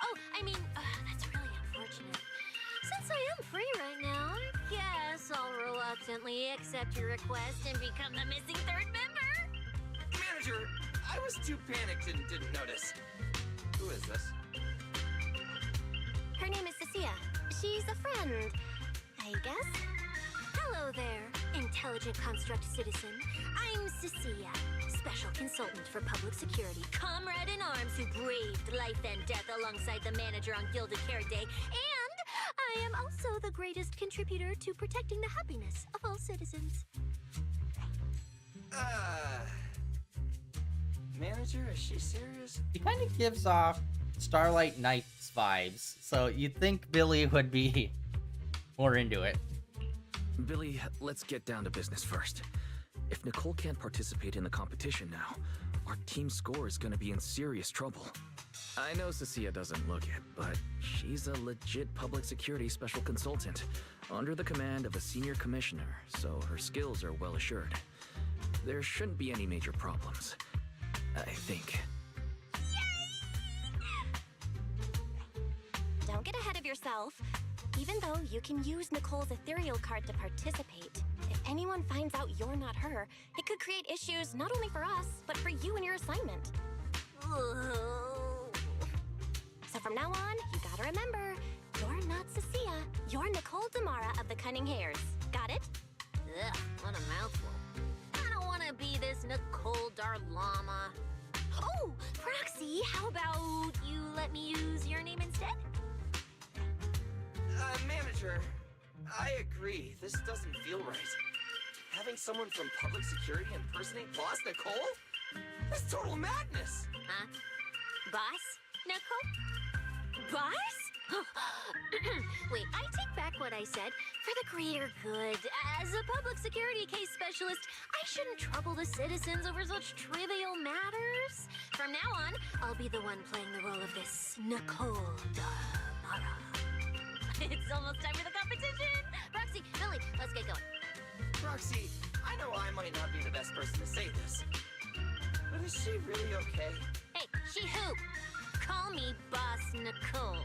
Oh, I mean, that's really unfortunate. Since I am free right now, I guess I'll reluctantly accept your request and become the missing third member. Manager, I was too panicked and didn't notice. Who is this? Her name is Cecia. She's a friend, I guess. Hello there, intelligent construct citizen. I'm Cecia, special consultant for public security, comrade in arms who braved life and death alongside the manager on Gilded Carrot Day, and I am also the greatest contributor to protecting the happiness of all citizens. Manager, is she serious? He kind of gives off Starlight Knights vibes, so you'd think Billy would be more into it. Billy, let's get down to business first. If Nicole can't participate in the competition now, our team score is gonna be in serious trouble. I know Cecia doesn't look it, but she's a legit public security special consultant, under the command of a senior commissioner, so her skills are well assured. There shouldn't be any major problems, I think. Don't get ahead of yourself. Even though you can use Nicole's Ethereal card to participate, if anyone finds out you're not her, it could create issues not only for us, but for you and your assignment. So from now on, you gotta remember, you're not Cecia, you're Nicole Damara of the Cunning Hairs. Got it? Ugh, what a mouthful. I don't wanna be this Nicole Darlama. Oh, Proxy, how about you let me use your name instead? Manager, I agree. This doesn't feel right. Having someone from public security impersonate Boss Nicole? That's total madness! Huh? Boss? Nicole? Boss? Wait, I take back what I said. For the greater good, as a public security case specialist, I shouldn't trouble the citizens over such trivial matters. From now on, I'll be the one playing the role of this Nicole Damara. It's almost time for the competition! Proxy, Billy, let's get going. Proxy, I know I might not be the best person to say this, but is she really okay? Hey, she who? Call me Boss Nicole.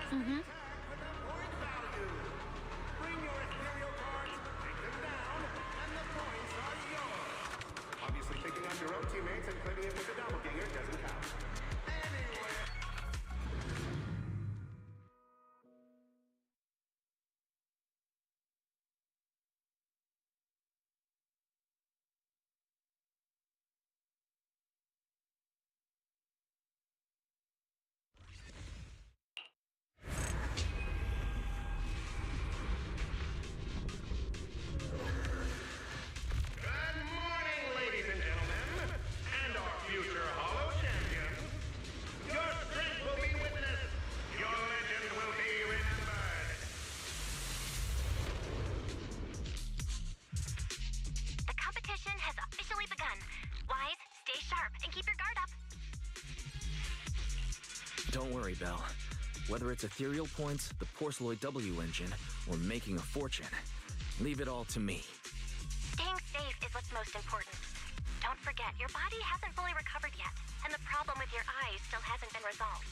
Mm-hmm. Bring your Ethereal cards, take them down, and the points are yours. Obviously, picking on your own teammates and putting it with the doppelganger doesn't count. Anyway. Good morning, ladies and gentlemen, and our future Hollow champions. Your strength will be witnessed. Your legend will be remembered. The competition has officially begun. Wise, stay sharp and keep your guard up. Don't worry, Belle. Whether it's Ethereal points, the Porceloid W engine, or making a fortune, leave it all to me. Staying safe is what's most important. Don't forget, your body hasn't fully recovered yet, and the problem with your eyes still hasn't been resolved.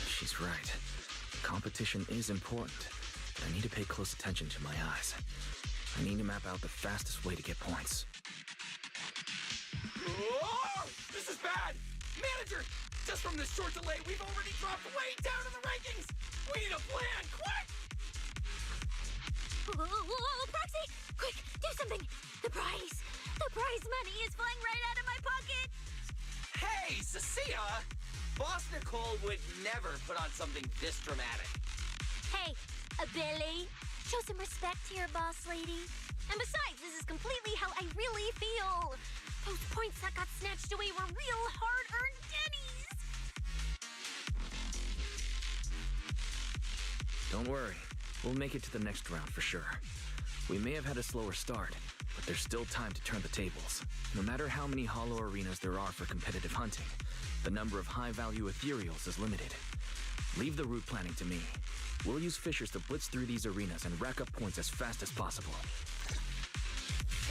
She's right. Competition is important, but I need to pay close attention to my eyes. I need to map out the fastest way to get points. Oh, this is bad! Manager, just from this short delay, we've already dropped way down in the rankings! We need a plan, quick! Whoa, Proxy! Quick, do something! something! The prize! The prize money is flying right out of my pocket! Hey, Cecilia! Boss Nicole would never put on something this dramatic. Hey, Belle, show some respect to your boss lady. And besides, this is completely how I really feel. Those points that got snatched away were real hard-earned pennies. Don't worry. We'll make it to the next round for sure. We may have had a slower start, but there's still time to turn the tables. No matter how many hollow arenas there are for competitive hunting, the number of high-value ethereals is limited. Leave the route planning to me. We'll use fishers to blitz through these arenas and rack up points as fast as possible.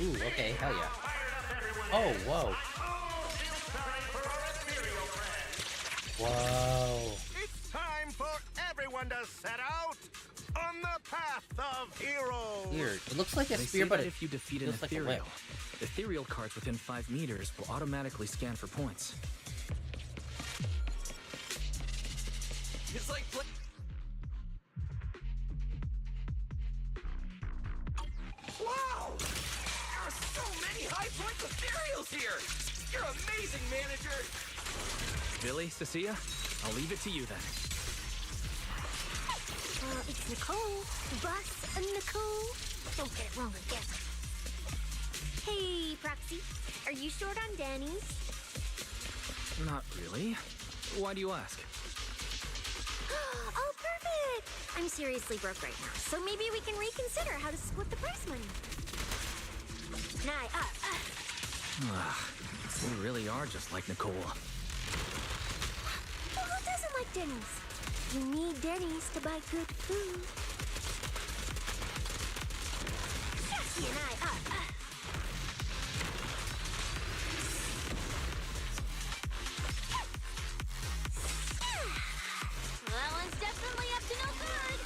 Ooh, okay, hell yeah. Oh, whoa. Whoa. It's time for everyone to set out on the path of heroes. Weird. It looks like a They spear, say but that it if you defeat an looks like a ethereal, whip. ethereal cards within 5 meters will automatically scan for points. It's like... Wow! There are so many high points ethereals here! You're amazing, manager! Billy, Cecilia, I'll leave it to you then. It's Nicole. Boss Nicole. Don't get it wrong again. Hey, Proxy. Are you short on Danny's? Not really. Why do you ask? Oh, perfect! I'm seriously broke right now, so maybe we can reconsider how to split the prize money. We really are just like Nicole. Well, who doesn't like Denny's? You need Denny's to buy good food. Jackie and That one's definitely up to no good.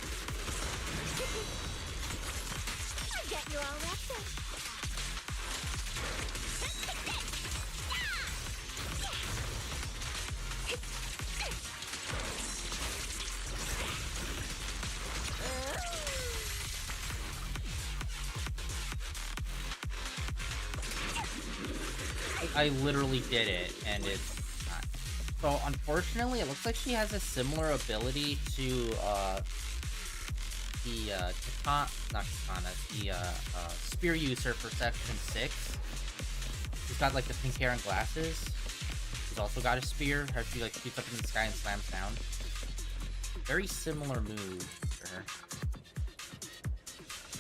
I got you all wrapped up. I literally did it, and it's not. So, unfortunately, it looks like she has a similar ability to, the, spear user for Section 6. She's got, like, the pink hair and glasses. She's also got a spear, how she, like, shoots up in the sky and slams down. Very similar move for her.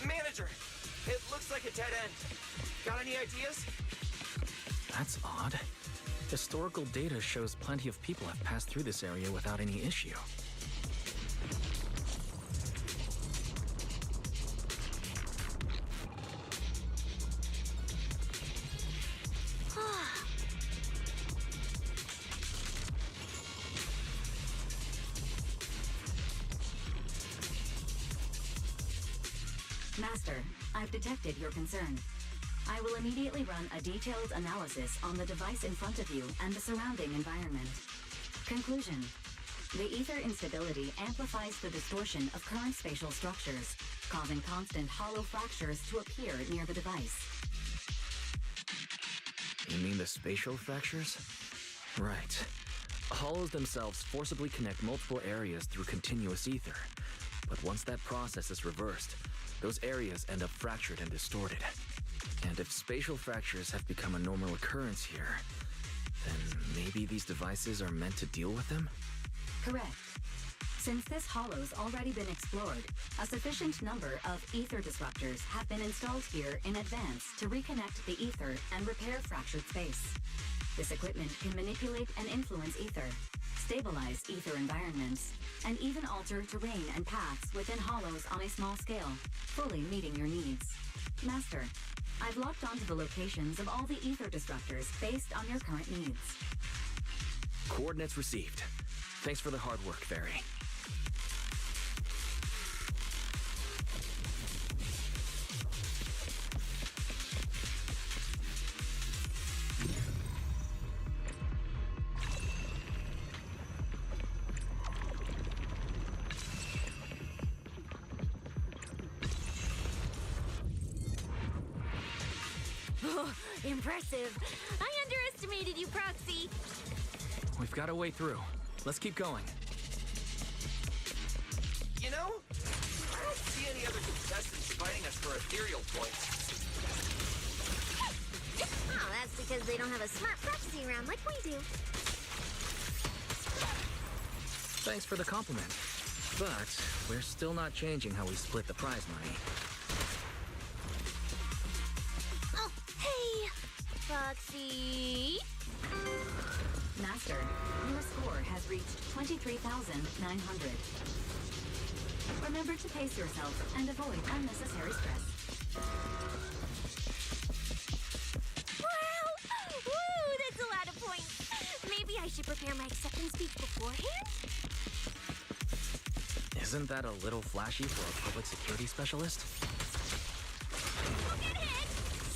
Manager, it looks like a dead end. Got any ideas? That's odd. Historical data shows plenty of people have passed through this area without any issue. Master, I've detected your concern. I will immediately run a detailed analysis on the device in front of you and the surrounding environment. Conclusion. The ether instability amplifies the distortion of current spatial structures, causing constant hollow fractures to appear near the device. You mean the spatial fractures? Right. Hollows themselves forcibly connect multiple areas through continuous ether. But once that process is reversed, those areas end up fractured and distorted. And if spatial fractures have become a normal occurrence here, then maybe these devices are meant to deal with them? Correct. Since this hollow's already been explored, a sufficient number of ether disruptors have been installed here in advance to reconnect the ether and repair fractured space. This equipment can manipulate and influence ether, stabilize ether environments, and even alter terrain and paths within hollows on a small scale, fully meeting your needs. Master, I've locked onto the locations of all the ether disruptors based on your current needs. Coordinates received. Thanks for the hard work, Fairy. Oh, impressive. I underestimated you, Proxy. We've got a way through. Let's keep going. You know, I don't see any other contestants fighting us for Ethereal points. Oh, that's because they don't have a smart proxy around like we do. Thanks for the compliment. But we're still not changing how we split the prize money. Oh, hey! Proxy! Master, your score has reached 23,900. Remember to pace yourself and avoid unnecessary stress. Wow! Woo, that's a lot of points. Maybe I should prepare my acceptance speech beforehand? Isn't that a little flashy for a public security specialist? We'll get hit!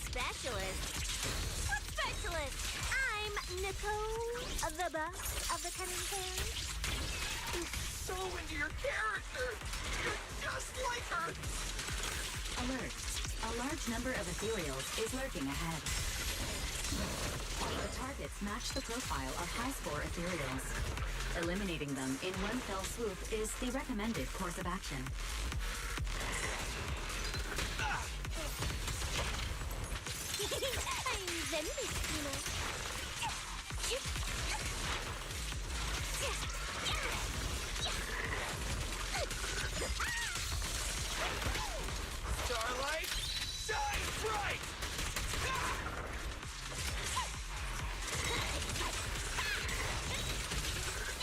Specialist? What specialist? I'm Nicole, the boss of the cunning pair. So into your character! You're just like her! Alert. A large number of Ethereals is lurking ahead. The targets match the profile of high-score Ethereals. Eliminating them in one fell swoop is the recommended course of action. I'm Zenless, you know. Starlight, shine bright!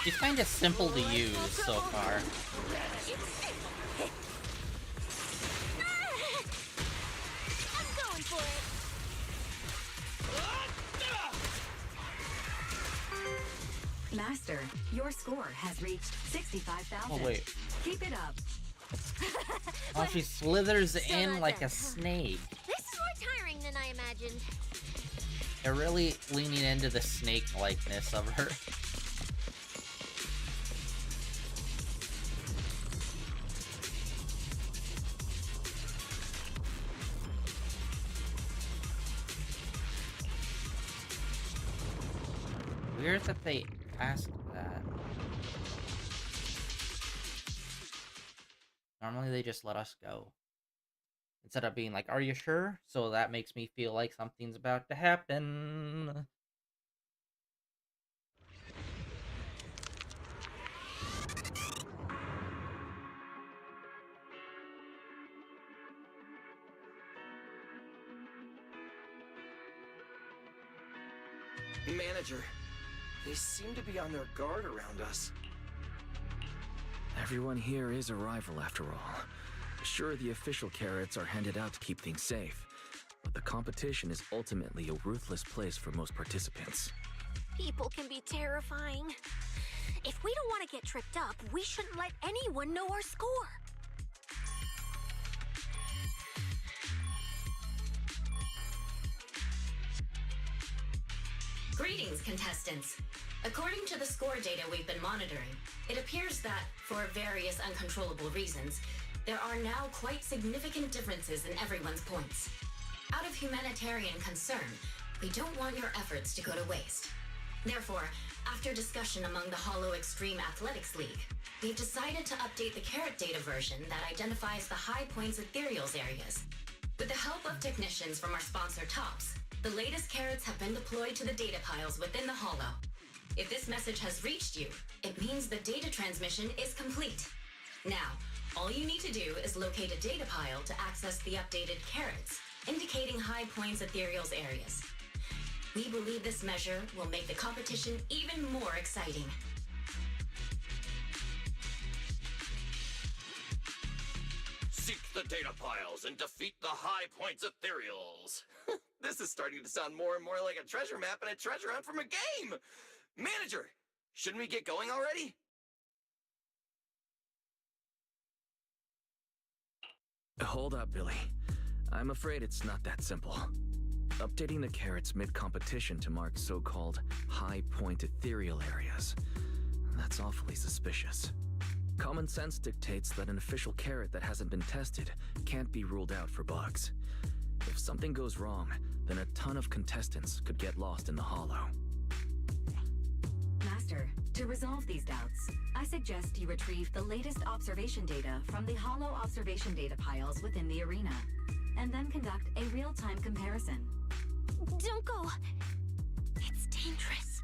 She's kind of simple to use so far. I'm going for it. Master, your score has reached 65,000. Oh, wait. Keep it up. Oh, she slithers Still in not like done, a snake. This is more tiring than I imagined. They're really leaning into the snake-likeness of her. Weird that they asked that. Normally they just let us go. Instead of being like, are you sure? So that makes me feel like something's about to happen. Manager, they seem to be on their guard around us. Everyone here is a rival after all. Sure, the official carrots are handed out to keep things safe, but the competition is ultimately a ruthless place for most participants. People can be terrifying. If we don't want to get tripped up, we shouldn't let anyone know our score. Greetings, contestants. According to the score data we've been monitoring, it appears that, for various uncontrollable reasons, there are now quite significant differences in everyone's points. Out of humanitarian concern, we don't want your efforts to go to waste. Therefore, after discussion among the Hollow Extreme Athletics League, we've decided to update the carrot data version that identifies the high points Ethereals areas. With the help of technicians from our sponsor Tops, the latest carrots have been deployed to the data piles within the Hollow. If this message has reached you, it means the data transmission is complete. Now, all you need to do is locate a data pile to access the updated carrots, indicating high points Ethereals areas. We believe this measure will make the competition even more exciting. Seek the data piles and defeat the high points Ethereals. This is starting to sound more and more like a treasure map and a treasure hunt from a game. Manager, shouldn't we get going already? Hold up, Billy. I'm afraid it's not that simple. Updating the carrots mid-competition to mark so-called high-point ethereal areas. That's awfully suspicious. Common sense dictates that an official carrot that hasn't been tested can't be ruled out for bugs. If something goes wrong, then a ton of contestants could get lost in the hollow. Master, to resolve these doubts, I suggest you retrieve the latest observation data from the hollow observation data piles within the arena, and then conduct a real-time comparison. Don't go. It's dangerous.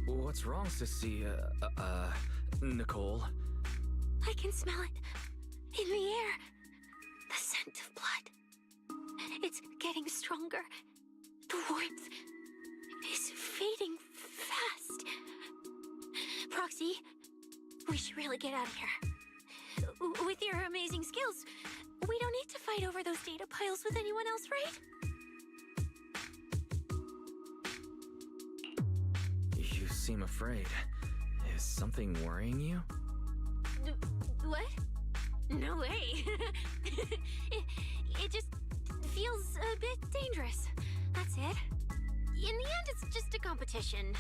What's wrong, Sissy? Nicole? I can smell it in the air. The scent of blood. It's getting stronger. The warmth is fading fast. Proxy, we should really get out of here. With your amazing skills, we don't need to fight over those data piles with anyone else, right? You seem afraid. Is something worrying you? What? No way. it just feels a bit dangerous. That's it. In the end, it's just a competition.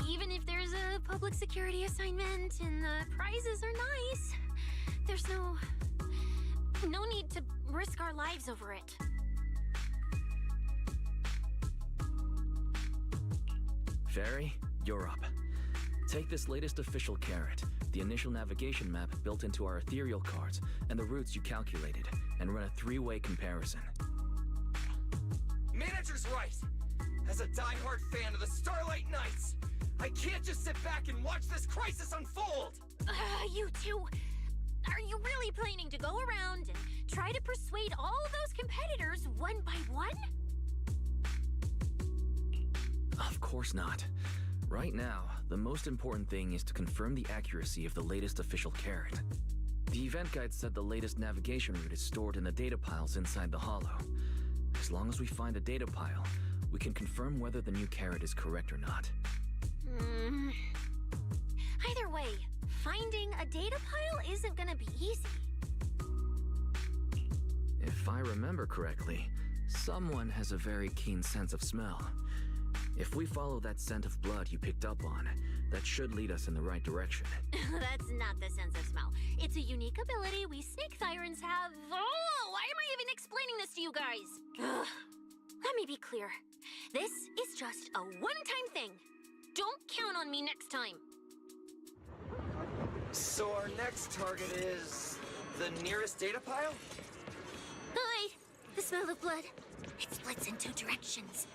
Even if there's a public security assignment and the prizes are nice, there's no need to risk our lives over it. Fairy, you're up. Take this latest official carrot, the initial navigation map built into our Ethereal cards, and the routes you calculated, and run a three-way comparison. Manager's right. As a die-hard fan of the Starlight Knights, I can't just sit back and watch this crisis unfold! You two, are you really planning to go around and try to persuade all those competitors one by one? Of course not. Right now, the most important thing is to confirm the accuracy of the latest official carrot. The event guide said the latest navigation route is stored in the data piles inside the hollow. As long as we find the data pile, we can confirm whether the new carrot is correct or not. Either way, finding a data pile isn't gonna be easy. If I remember correctly, someone has a very keen sense of smell. If we follow that scent of blood you picked up on, that should lead us in the right direction. That's not the sense of smell. It's a unique ability we snake sirens have. Oh, why am I even explaining this to you guys? Ugh. Let me be clear. This is just a one-time thing. Don't count on me next time. So our next target is the nearest data pile? Hi, the smell of blood. It splits in two directions.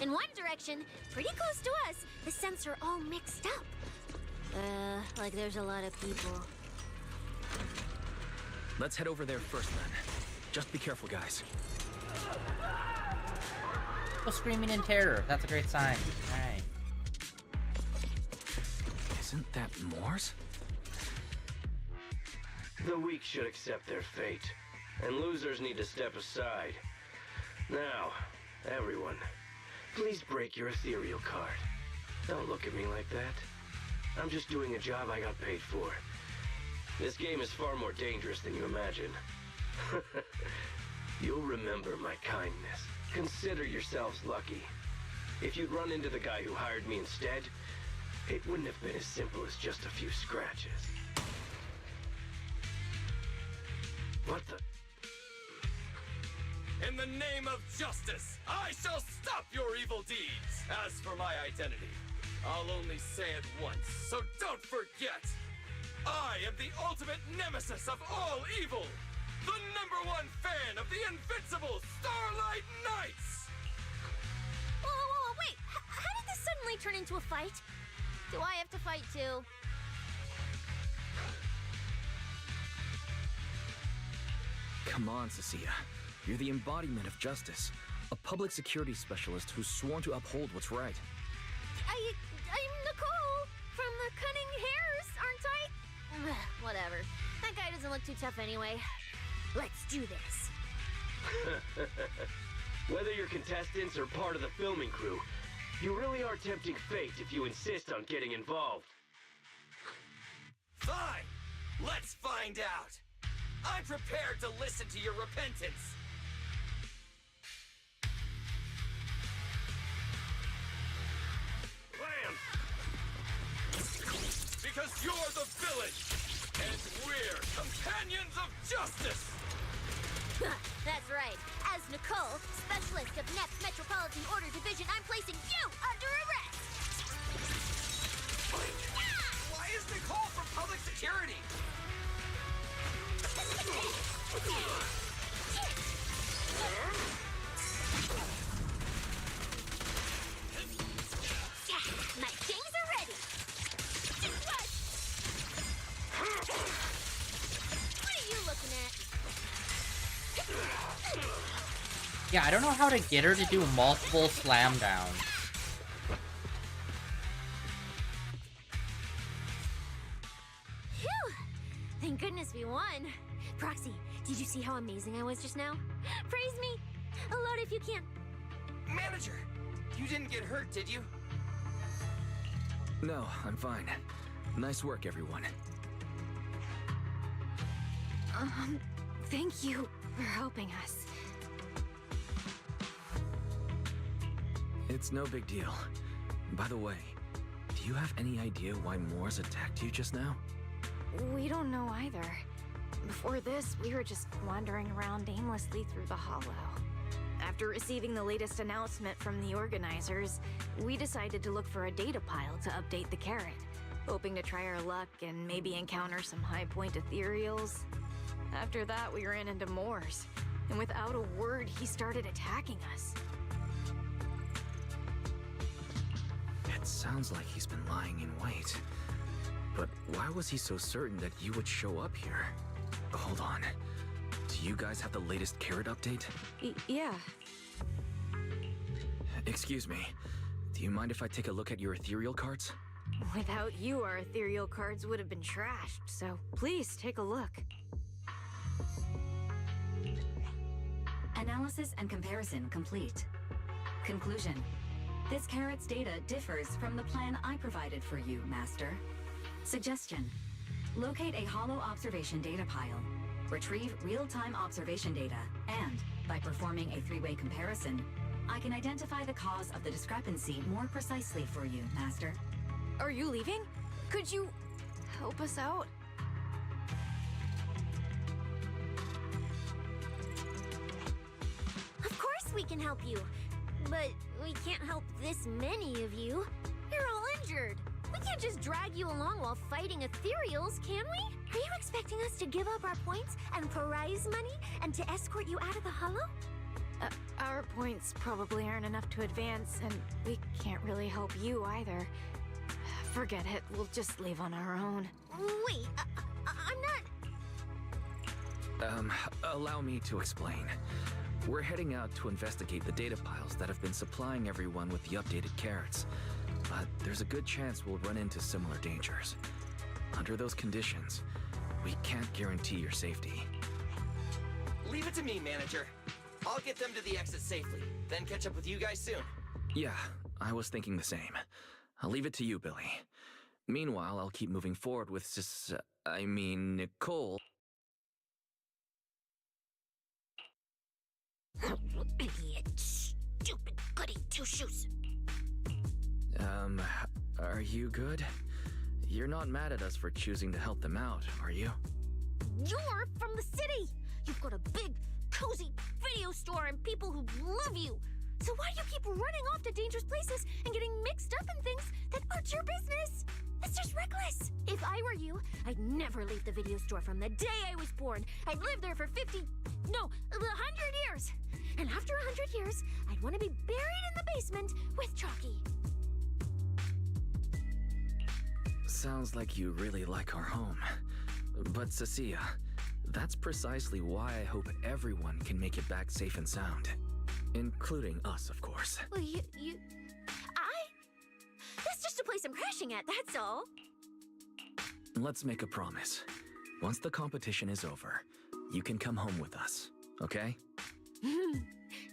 In one direction, pretty close to us, the scents are all mixed up. Like there's a lot of people. Let's head over there first then. Just be careful, guys. People screaming in terror. That's a great sign. Alright. Isn't that Morse? The weak should accept their fate, and losers need to step aside. Now, everyone, please break your Ethereal card. Don't look at me like that. I'm just doing a job I got paid for. This game is far more dangerous than you imagine. You'll remember my kindness. Consider yourselves lucky. If you'd run into the guy who hired me instead, it wouldn't have been as simple as just a few scratches. What the? In the name of justice, I shall stop your evil deeds. As for my identity, I'll only say it once, so don't forget. I am the ultimate nemesis of all evil. The #1 fan of the invincible Starlight Knights. Whoa, wait. How did this suddenly turn into a fight? Do I have to fight too? Come on, Cecilia. You're the embodiment of justice. A public security specialist who's sworn to uphold what's right. I'm Nicole from the Cunning Hairs, aren't I? Whatever. That guy doesn't look too tough anyway. Let's do this. Whether you're contestants or part of the filming crew, you really are tempting fate if you insist on getting involved. Fine. Let's find out. I'm prepared to listen to your repentance. Bam! Because you're the villain. And we're companions of justice! That's right. As Nicole, specialist of Next Metropolitan Order Division, I'm placing you under arrest! Why is Nicole from public security? My things are ready! What are you looking at? Yeah, I don't know how to get her to do multiple slam downs. Phew! Thank goodness we won. Proxy, did you see how amazing I was just now? Praise me! Alone if you can. Manager, you didn't get hurt, did you? No, I'm fine. Nice work, everyone. Thank you for helping us. It's no big deal. By the way, do you have any idea why Moors attacked you just now? We don't know either. Before this, we were just wandering around aimlessly through the hollow. After receiving the latest announcement from the organizers, we decided to look for a data pile to update the carrot, hoping to try our luck and maybe encounter some high-point ethereals. After that, we ran into Moors, and without a word, he started attacking us. It sounds like he's been lying in wait. But why was he so certain that you would show up here? Hold on. Do you guys have the latest carrot update? Yeah. Excuse me. Do you mind if I take a look at your ethereal cards? Without you, our ethereal cards would have been trashed, so please take a look. Analysis and comparison complete. Conclusion. This carrot's data differs from the plan I provided for you, Master. Suggestion. Locate a hollow observation data pile. Retrieve real-time observation data, and, by performing a three-way comparison, I can identify the cause of the discrepancy more precisely for you, Master. Are you leaving? Could you help us out? Of course we can help you. But we can't help this many of you. You're all injured. We can't just drag you along while fighting ethereals, can we? Are you expecting us to give up our points and prize money and to escort you out of the hollow? Our points probably aren't enough to advance, and we can't really help you either. Forget it, we'll just leave on our own. Wait, I'm not... Allow me to explain. We're heading out to investigate the data piles that have been supplying everyone with the updated carrots. But there's a good chance we'll run into similar dangers. Under those conditions, we can't guarantee your safety. Leave it to me, Manager. I'll get them to the exit safely, then catch up with you guys soon. Yeah, I was thinking the same. I'll leave it to you, Billy. Meanwhile, I'll keep moving forward with Nicole. Idiot. Stupid goody two-shoes. Are you good? You're not mad at us for choosing to help them out, are you? You're from the city. You've got a big, cozy video store and people who love you. So why do you keep running off to dangerous places and getting mixed up in things that aren't your business? It's just reckless. If I were you, I'd never leave the video store from the day I was born. I'd live there for 100 years. And after 100 years, I'd want to be buried in the basement with Chalky. Sounds like you really like our home. But Cecilia, that's precisely why I hope everyone can make it back safe and sound. Including us, of course. Well, that's just a place I'm crashing at, that's all. Let's make a promise. Once the competition is over, you can come home with us, okay?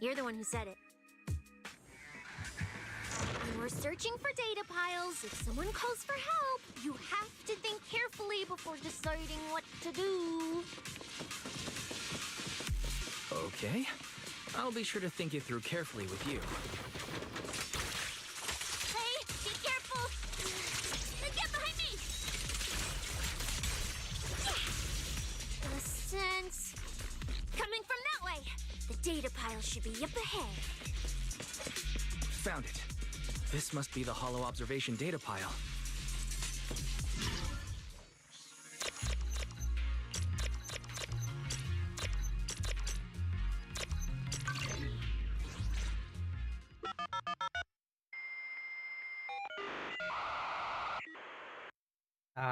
You're the one who said it. When we're searching for data piles, if someone calls for help, you have to think carefully before deciding what to do. Okay. I'll be sure to think it through carefully with you. Hey, be careful! Get behind me! data pile should be up ahead. Found it. This must be the Hollow Observation data pile.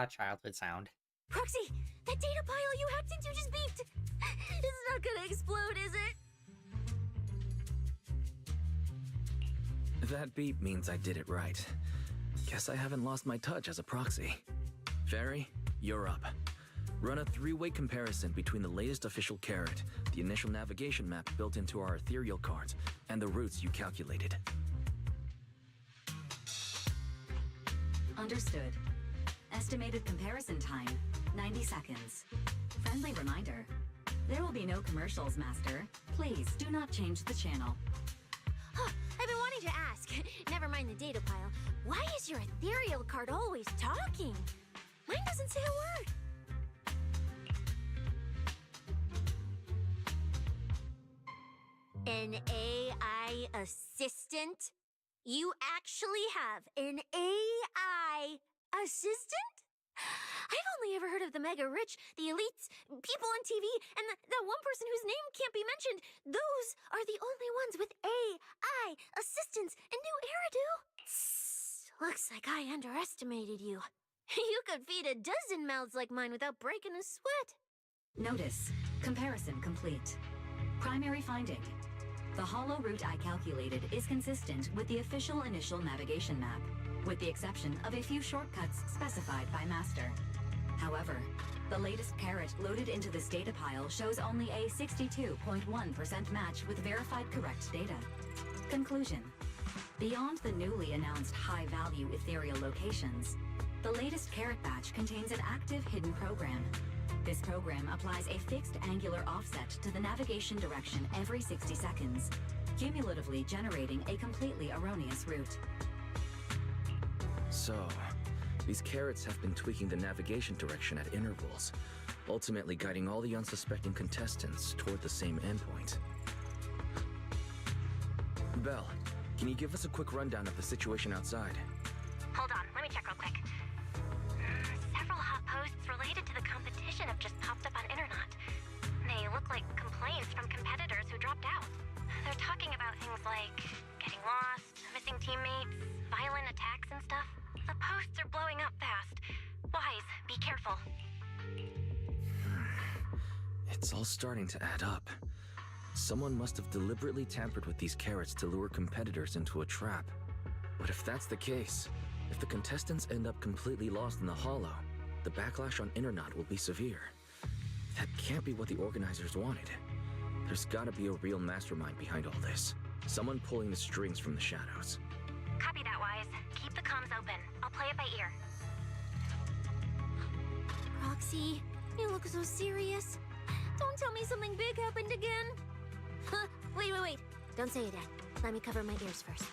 Childhood sound. Proxy, that data pile you hacked into just beeped. It's not gonna explode, is it? That beep means I did it right. Guess I haven't lost my touch as a proxy. Fairy, you're up. Run a three-way comparison between the latest official carrot, the initial navigation map built into our ethereal cards, and the routes you calculated. Understood. Estimated comparison time, 90 seconds. Friendly reminder, there will be no commercials, Master. Please do not change the channel. Huh, I've been wanting to ask. Never mind the data pile. Why is your ethereal card always talking? Mine doesn't say a word. An AI assistant? You actually have an AI assistant? I've only ever heard of the mega rich, the elites, people on TV, and that one person whose name can't be mentioned. Those are the only ones with AI assistants and new Eridu. Looks like I underestimated you. You could feed a dozen mouths like mine without breaking a sweat. Notice, comparison complete. Primary finding. The hollow route I calculated is consistent with the official initial navigation map, with the exception of a few shortcuts specified by Master. However, the latest carrot loaded into this data pile shows only a 62.1% match with verified correct data. Conclusion. Beyond the newly announced high-value ethereal locations, the latest carrot batch contains an active hidden program. This program applies a fixed angular offset to the navigation direction every 60 seconds, cumulatively generating a completely erroneous route. So, these carrots have been tweaking the navigation direction at intervals, ultimately guiding all the unsuspecting contestants toward the same endpoint. Belle, can you give us a quick rundown of the situation outside? Hold on, let me check real quick. Several hot posts related to the competition have just popped up on Internet. They look like complaints from competitors who dropped out. They're talking about things like getting lost, missing teammates, violent attacks and stuff. The posts are blowing up fast. Wise, be careful. It's all starting to add up. Someone must have deliberately tampered with these carrots to lure competitors into a trap. But if that's the case, if the contestants end up completely lost in the hollow, the backlash on Internet will be severe. That can't be what the organizers wanted. There's gotta be a real mastermind behind all this. Someone pulling the strings from the shadows. Copy that, Wise. Keep the comms open. I'll play it by ear. Proxy, you look so serious. Don't tell me something big happened again. Huh, wait. Don't say it yet. Let me cover my ears first.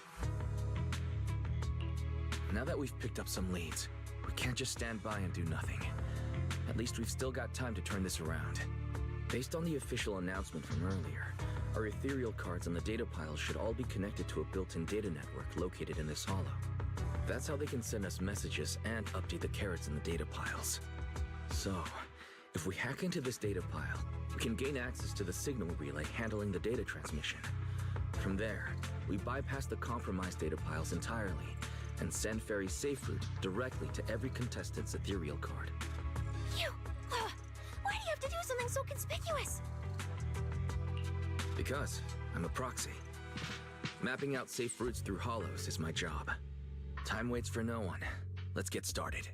Now that we've picked up some leads, we can't just stand by and do nothing. At least we've still got time to turn this around. Based on the official announcement from earlier, our ethereal cards on the data piles should all be connected to a built-in data network located in this hollow. That's how they can send us messages and update the carrots in the data piles. So, if we hack into this data pile, we can gain access to the signal relay handling the data transmission. From there, we bypass the compromised data piles entirely and send Fairy's safe route directly to every contestant's ethereal card. Why do you have to do something so conspicuous? Because I'm a proxy. Mapping out safe routes through hollows is my job. Time waits for no one. Let's get started.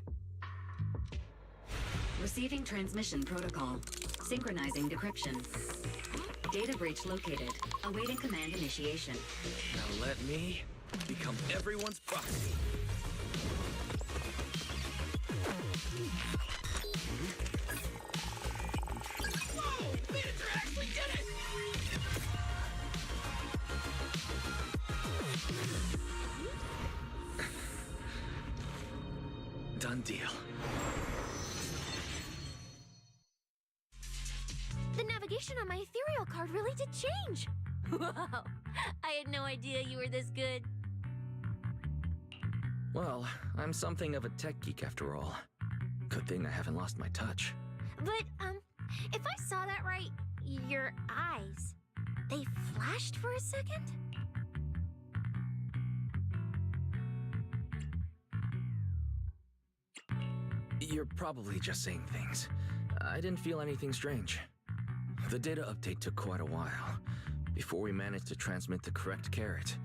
Receiving transmission protocol. Synchronizing decryption. Data breach located. Awaiting command initiation. Now let me become everyone's proxy. Whoa! Manager actually did it! Done deal. The navigation on my ethereal card really did change. Wow, I had no idea you were this good. Well, I'm something of a tech geek after all. Good thing I haven't lost my touch. But, if I saw that right, your eyes, they flashed for a second? You're probably just saying things. I didn't feel anything strange. The data update took quite a while. Before we managed to transmit the correct carrot,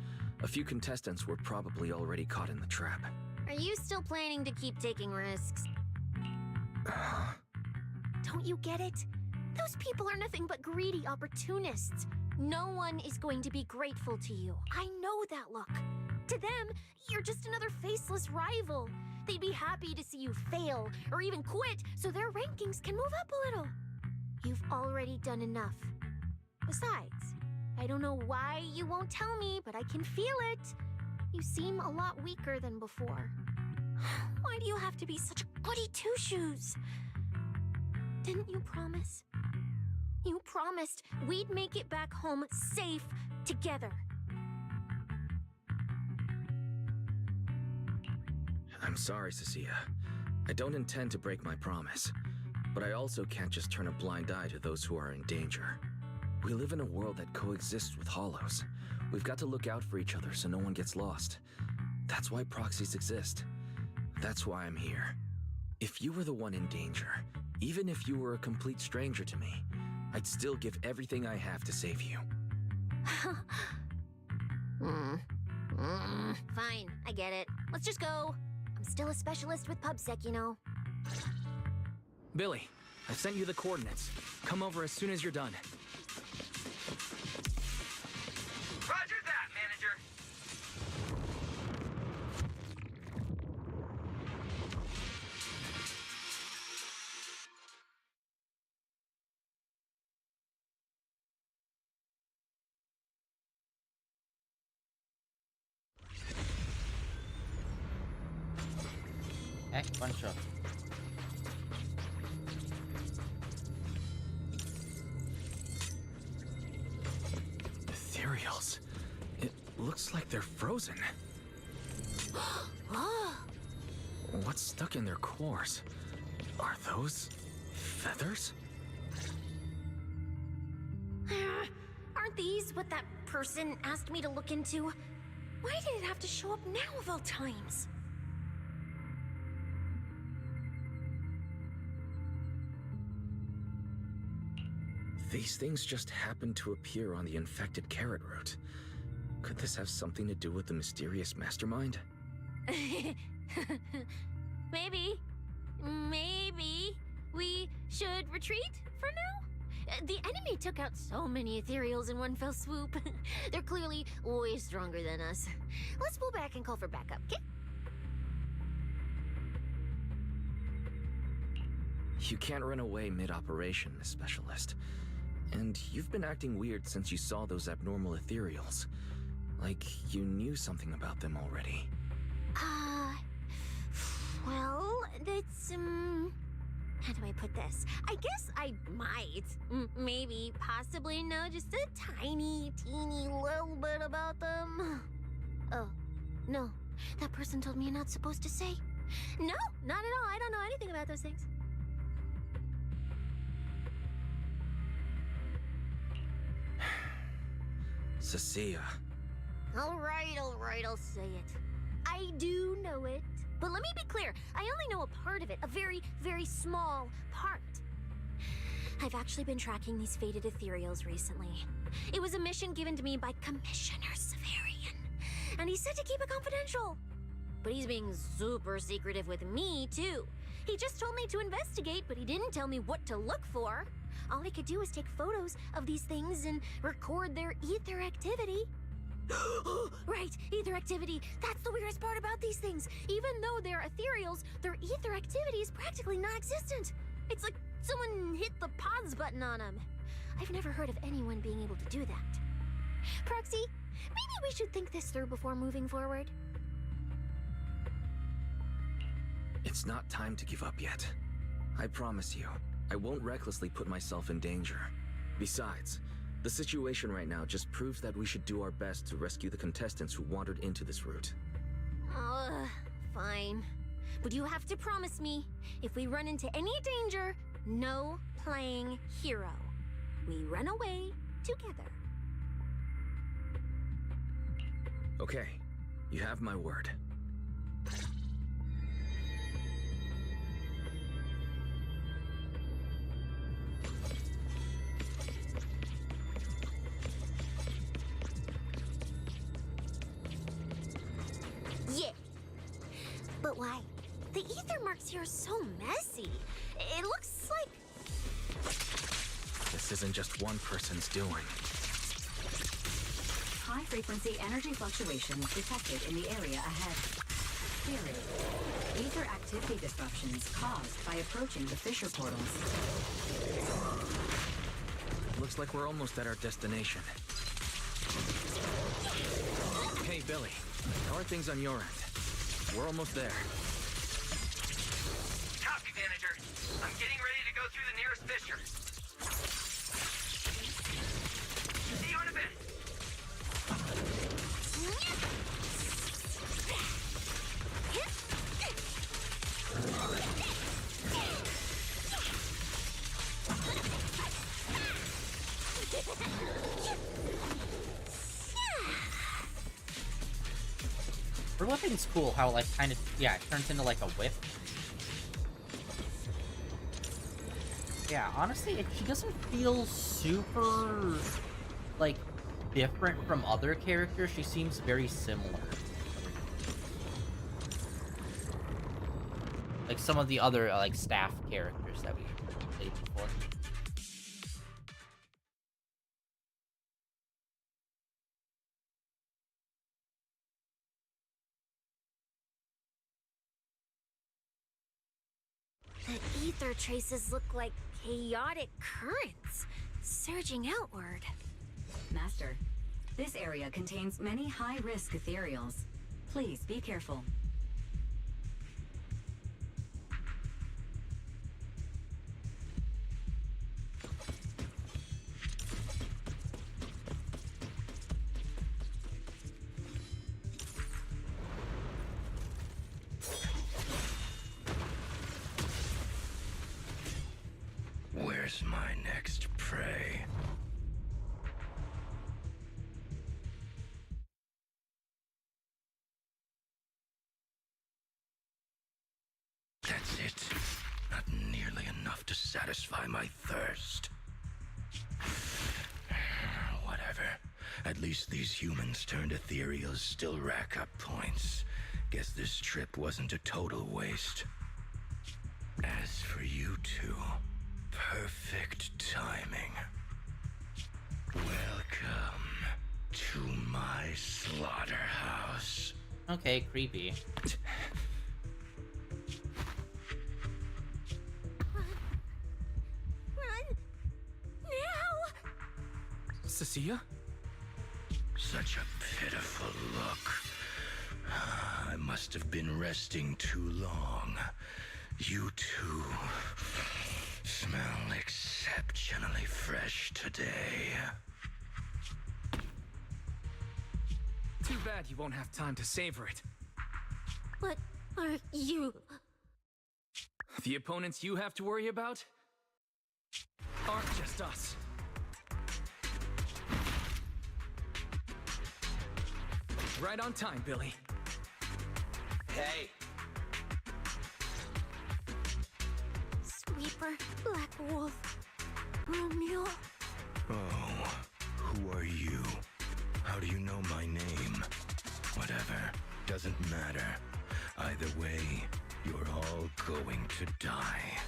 a few contestants were probably already caught in the trap. Are you still planning to keep taking risks? Don't you get it? Those people are nothing but greedy opportunists. No one is going to be grateful to you. I know that look. To them, you're just another faceless rival. They'd be happy to see you fail or even quit so their rankings can move up a little. You've already done enough. Besides, I don't know why you won't tell me, but I can feel it. You seem a lot weaker than before. Why do you have to be such a goody two-shoes? Didn't you promise? You promised we'd make it back home safe together. I'm sorry, Cecilia. I don't intend to break my promise. But I also can't just turn a blind eye to those who are in danger. We live in a world that coexists with hollows. We've got to look out for each other so no one gets lost. That's why proxies exist. That's why I'm here. If you were the one in danger, even if you were a complete stranger to me, I'd still give everything I have to save you. Fine, I get it. Let's just go. I'm still a specialist with PubSec, you know. Billy, I've sent you the coordinates. Come over as soon as you're done. Roger that, manager. Bunch of. Ethereals. It looks like they're frozen. What's stuck in their cores? Are those feathers? Aren't these what that person asked me to look into? Why did it have to show up now of all times? These things just happened to appear on the infected carrot root. Could this have something to do with the mysterious mastermind? Maybe. Maybe we should retreat for now? The enemy took out so many Ethereals in one fell swoop. They're clearly way stronger than us. Let's pull back and call for backup, okay? You can't run away mid-operation, Miss Specialist. And you've been acting weird since you saw those abnormal Ethereals. Like you knew something about them already. Well, that's, how do I put this? I guess I might, maybe, possibly know just a tiny, teeny little bit about them. Oh, no. That person told me you're not supposed to say. No, not at all. I don't know anything about those things. Cecilia. All right, I'll say it. I do know it. But let me be clear, I only know a part of it, a very, very small part. I've actually been tracking these faded Ethereals recently. It was a mission given to me by Commissioner Severian, and he said to keep it confidential. But he's being super secretive with me, too. He just told me to investigate, but he didn't tell me what to look for. All he could do was take photos of these things and record their ether activity. Right, ether activity. That's the weirdest part about these things. Even though they're ethereals, their ether activity is practically non-existent. It's like someone hit the pause button on them. I've never heard of anyone being able to do that. Proxy, maybe we should think this through before moving forward. It's not time to give up yet. I promise you, I won't recklessly put myself in danger. Besides, The situation right now just proves that we should do our best to rescue the contestants who wandered into this route. Fine. But you have to promise me, if we run into any danger, no playing hero. We run away together. Okay, you have my word. Yeah. But why? The ether marks here are so messy. It looks like... This isn't just one person's doing. High-frequency energy fluctuations detected in the area ahead. Theory. Ether activity disruptions caused by approaching the fissure portals. Looks like we're almost at our destination. Hey, Billy. How are things on your end? We're almost there. Copy, manager. I'm getting ready to go through the nearest fissure. See you in a bit. Her weapon's cool, how like kind of, yeah, it turns into like a whip. Yeah, honestly, she doesn't feel super, like, different from other characters. She seems very similar. Like some of the other, like, staff characters that we played before. The ether traces look like chaotic currents, surging outward. Master, this area contains many high-risk ethereals. Please be careful. Where's my next prey? That's it. Not nearly enough to satisfy my thirst. Whatever. At least these humans turned ethereals still rack up points. Guess this trip wasn't a total waste. As for you two, perfect timing. Welcome to my slaughterhouse. Okay, creepy. Run! Now! Cecilia? Such a pitiful look. I must have been resting too long. You two smell exceptionally fresh today. Too bad you won't have time to savor it. What are you? The opponents you have to worry about aren't just us. Right on time, Billy. Hey, Sweeper, Black Wolf, Romeo. Oh, who are you? How do you know my name? Whatever, doesn't matter. Either way, you're all going to die.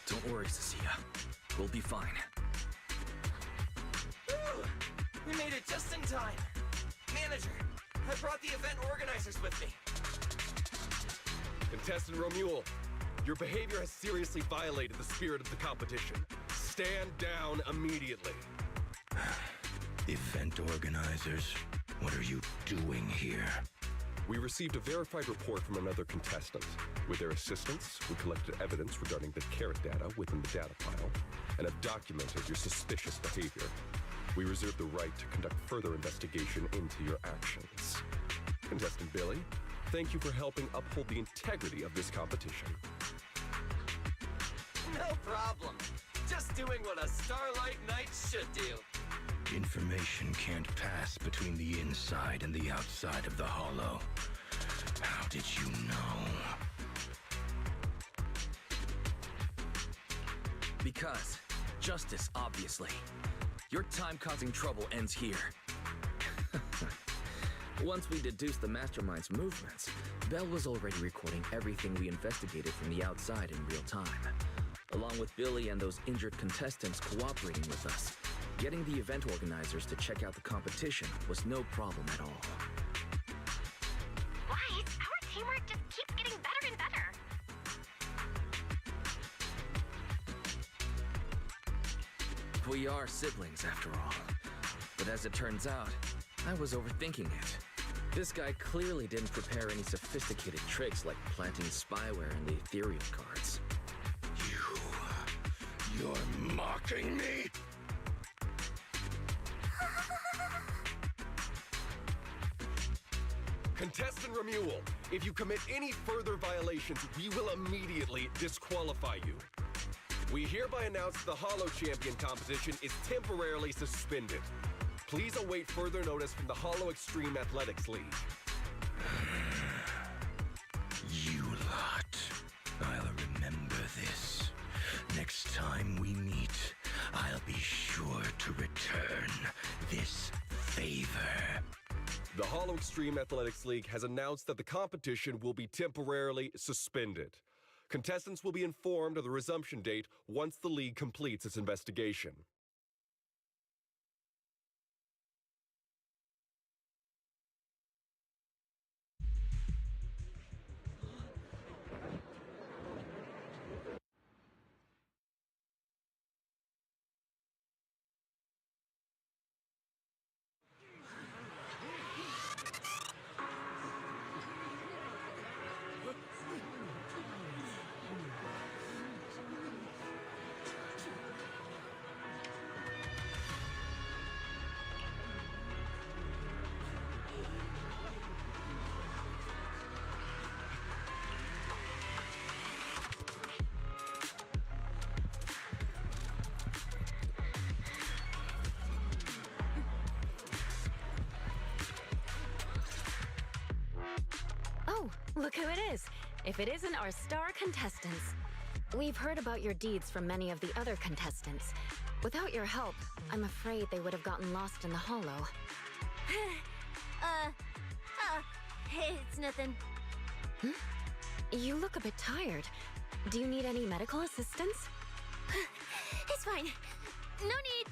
Don't worry, Cecilia. We'll be fine. Whew, we made it just in time. Manager, I brought the event organizers with me. Contestant Romuald, your behavior has seriously violated the spirit of the competition. Stand down immediately. Event organizers, what are you doing here? We received a verified report from another contestant. With their assistance, we collected evidence regarding the carrot data within the data pile and have documented your suspicious behavior. We reserve the right to conduct further investigation into your actions. Contestant Billy, thank you for helping uphold the integrity of this competition. No problem. Just doing what a Starlight Knight should do. Information can't pass between the inside and the outside of the hollow. How did you know? Because justice, obviously. Your time causing trouble ends here. Once we deduced the mastermind's movements, Belle was already recording everything we investigated from the outside in real time. Along with Billy and those injured contestants cooperating with us, getting the event organizers to check out the competition was no problem at all. Why? Our teamwork just keeps getting better and better. We are siblings after all. But as it turns out, I was overthinking it. This guy clearly didn't prepare any sophisticated tricks like planting spyware in the Ethereal cards. You're mocking me? Contestant Remuel, if you commit any further violations, we will immediately disqualify you. We hereby announce the Hollow Champion competition is temporarily suspended. Please await further notice from the Hollow Extreme Athletics League. You lot. I'll remember this. Next time we meet, I'll be sure to return this favor. The Hollow Extreme Athletics League has announced that the competition will be temporarily suspended. Contestants will be informed of the resumption date once the league completes its investigation. Look who it is. If it isn't our star contestants. We've heard about your deeds from many of the other contestants. Without your help, I'm afraid they would have gotten lost in the hollow. It's nothing. You look a bit tired. Do you need any medical assistance? It's fine. No need.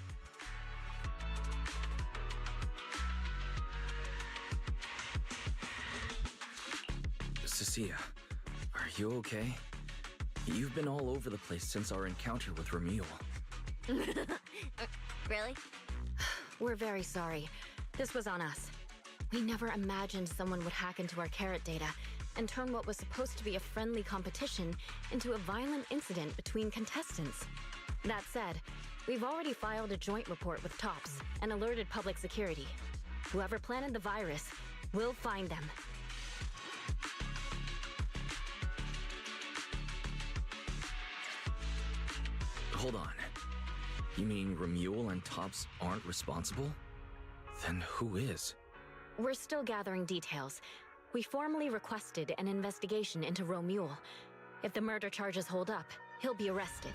Cecilia, are you okay? You've been all over the place since our encounter with Remuel. Really? We're very sorry. This was on us. We never imagined someone would hack into our carrot data and turn what was supposed to be a friendly competition into a violent incident between contestants. That said, we've already filed a joint report with TOPS and alerted public security. Whoever planted the virus, we'll find them. Hold on. You mean Remuel and Tops aren't responsible? Then who is? We're still gathering details. We formally requested an investigation into Remuel. If the murder charges hold up, he'll be arrested.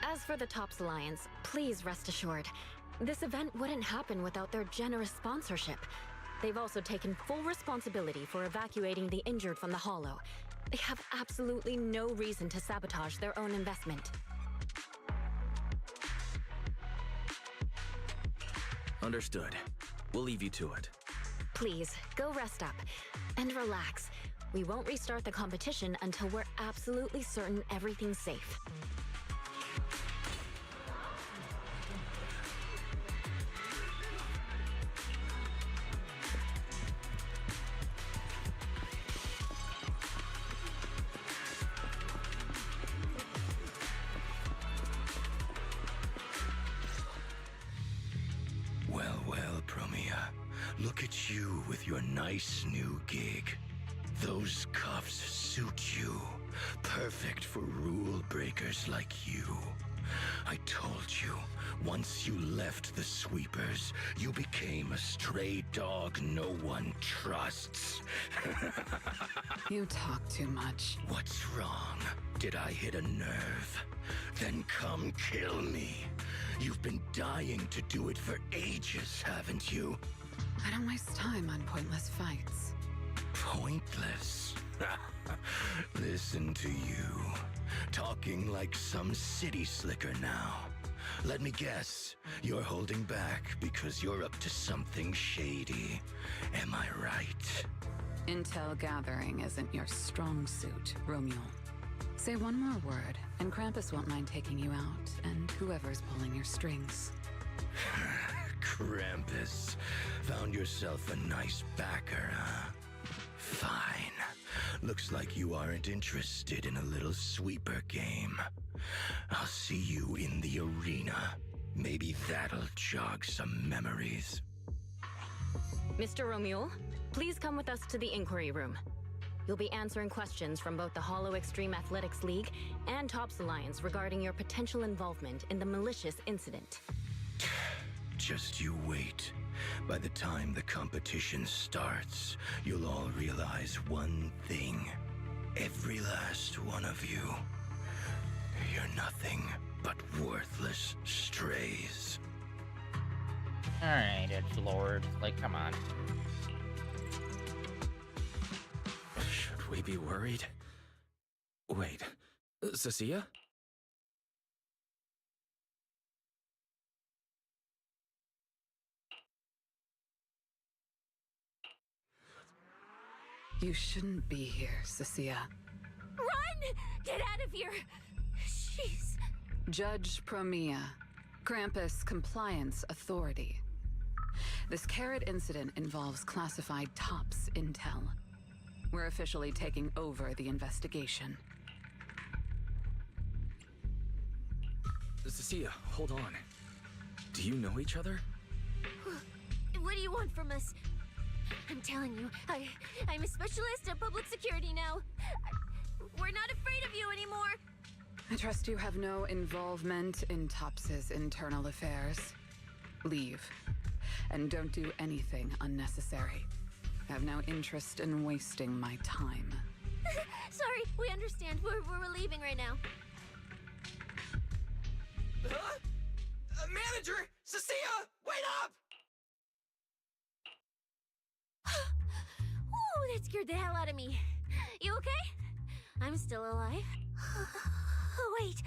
As for the Tops Alliance, please rest assured, this event wouldn't happen without their generous sponsorship. They've also taken full responsibility for evacuating the injured from the Hollow. They have absolutely no reason to sabotage their own investment. Understood. We'll leave you to it. Please, go rest up. And relax. We won't restart the competition until we're absolutely certain everything's safe. Look at you with your nice new gig. Those cuffs suit you. Perfect for rule breakers like you. I told you, once you left the sweepers, you became a stray dog no one trusts. You talk too much. What's wrong? Did I hit a nerve? Then come kill me. You've been dying to do it for ages, haven't you? I don't waste time on pointless fights. Pointless? Listen to you. Talking like some city slicker now. Let me guess, you're holding back because you're up to something shady. Am I right? Intel gathering isn't your strong suit, Romeo. Say one more word, and Krampus won't mind taking you out, and whoever's pulling your strings. Krampus. Found yourself a nice backer, huh? Fine. Looks like you aren't interested in a little sweeper game. I'll see you in the arena. Maybe that'll jog some memories. Mr. Romeo, please come with us to the inquiry room. You'll be answering questions from both the Hollow Extreme Athletics League and Tops Alliance regarding your potential involvement in the malicious incident. Just you wait. By the time the competition starts, you'll all realize one thing. Every last one of you. You're nothing but worthless strays. Alright, Edgelord. Like, come on. Should we be worried? Wait, Cecilia? You shouldn't be here, Cecilia. Run! Get out of here! Jeez. Judge Promia, Krampus Compliance Authority. This carrot incident involves classified Tops intel. We're officially taking over the investigation. Cecilia, hold on. Do you know each other? What do you want from us? I'm telling you, I'm a specialist in public security now. We're not afraid of you anymore. I trust you have no involvement in Tops's internal affairs. Leave. And don't do anything unnecessary. I have no interest in wasting my time. Sorry, we understand. We're leaving right now. Huh? Manager! Cecilia! Wait up! Ooh, that scared the hell out of me. You okay? I'm still alive. Oh, wait.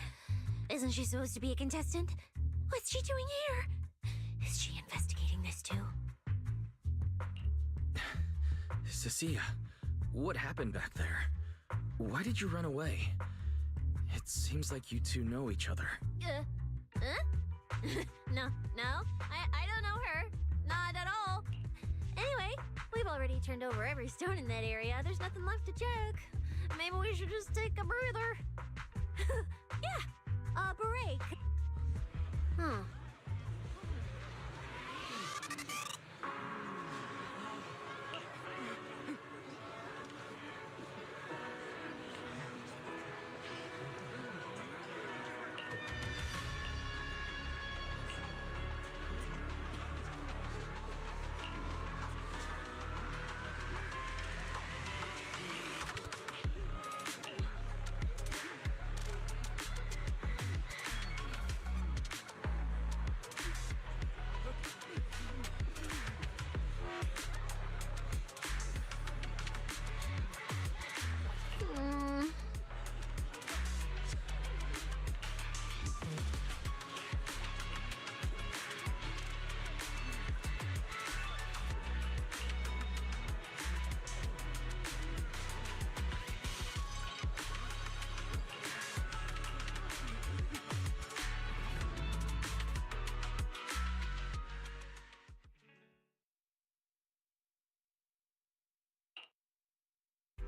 Isn't she supposed to be a contestant? What's she doing here? Is she investigating this too? Cecilia, what happened back there? Why did you run away? It seems like you two know each other. No, I don't know her. Not at all. Anyway, we've already turned over every stone in that area. There's nothing left to check. Maybe we should just take a breather. Yeah, a break. Huh.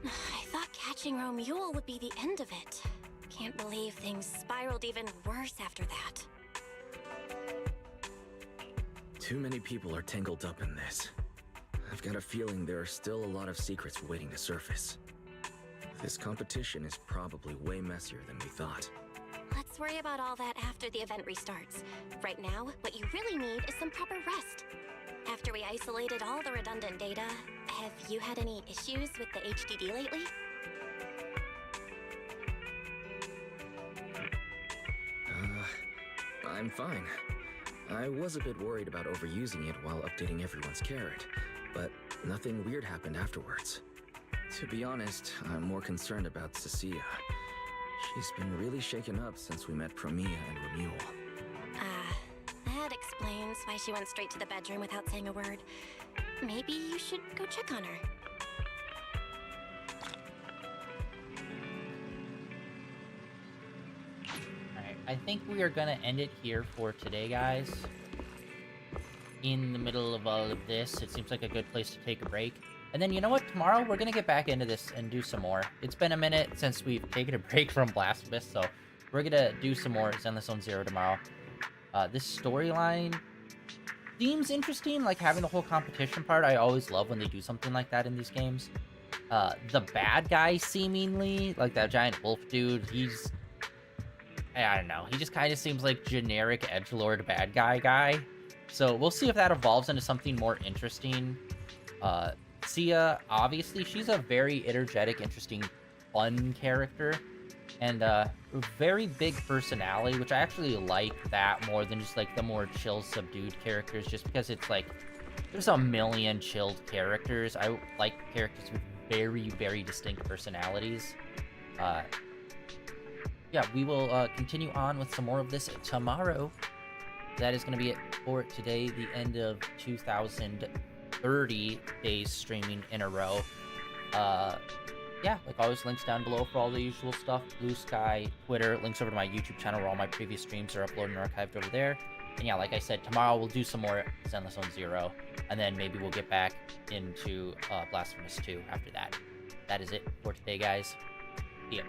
I thought catching Romeo would be the end of it. Can't believe things spiraled even worse after that. Too many people are tangled up in this. I've got a feeling there are still a lot of secrets waiting to surface. This competition is probably way messier than we thought. Let's worry about all that after the event restarts. Right now, what you really need is some proper rest. After we isolated all the redundant data, have you had any issues with the HDD lately? I'm fine. I was a bit worried about overusing it while updating everyone's carrot, but nothing weird happened afterwards. To be honest, I'm more concerned about Cecilia. She's been really shaken up since we met Promia and Remuel. That explains why she went straight to the bedroom without saying a word. Maybe you should go check on her. Alright, I think we are gonna end it here for today, guys. In the middle of all of this, it seems like a good place to take a break. And then, you know what? Tomorrow, we're gonna get back into this and do some more. It's been a minute since we've taken a break from Blasphemous, so we're gonna do some more Zenless Zone Zero tomorrow. This storyline seems interesting, like having the whole competition part. I always love when they do something like that in these games. The bad guy, seemingly, like that giant wolf dude, he's... I don't know. He just kind of seems like generic edgelord bad guy. So we'll see if that evolves into something more interesting. Sia, obviously, she's a very energetic, interesting, fun character. And a very big personality, which I actually like that more than just like the more chill, subdued characters, just because it's like, there's a million chilled characters. I like characters with very, very distinct personalities. Yeah, we will continue on with some more of this tomorrow. That is going to be it for today, the end of 2030 days streaming in a row. Yeah, like always, links down below for all the usual stuff. Blue Sky, Twitter, links over to my YouTube channel where all my previous streams are uploaded and archived over there. And yeah, like I said, tomorrow we'll do some more Zenless Zone Zero, and then maybe we'll get back into Blasphemous 2 after that. That is it for today, guys. See ya.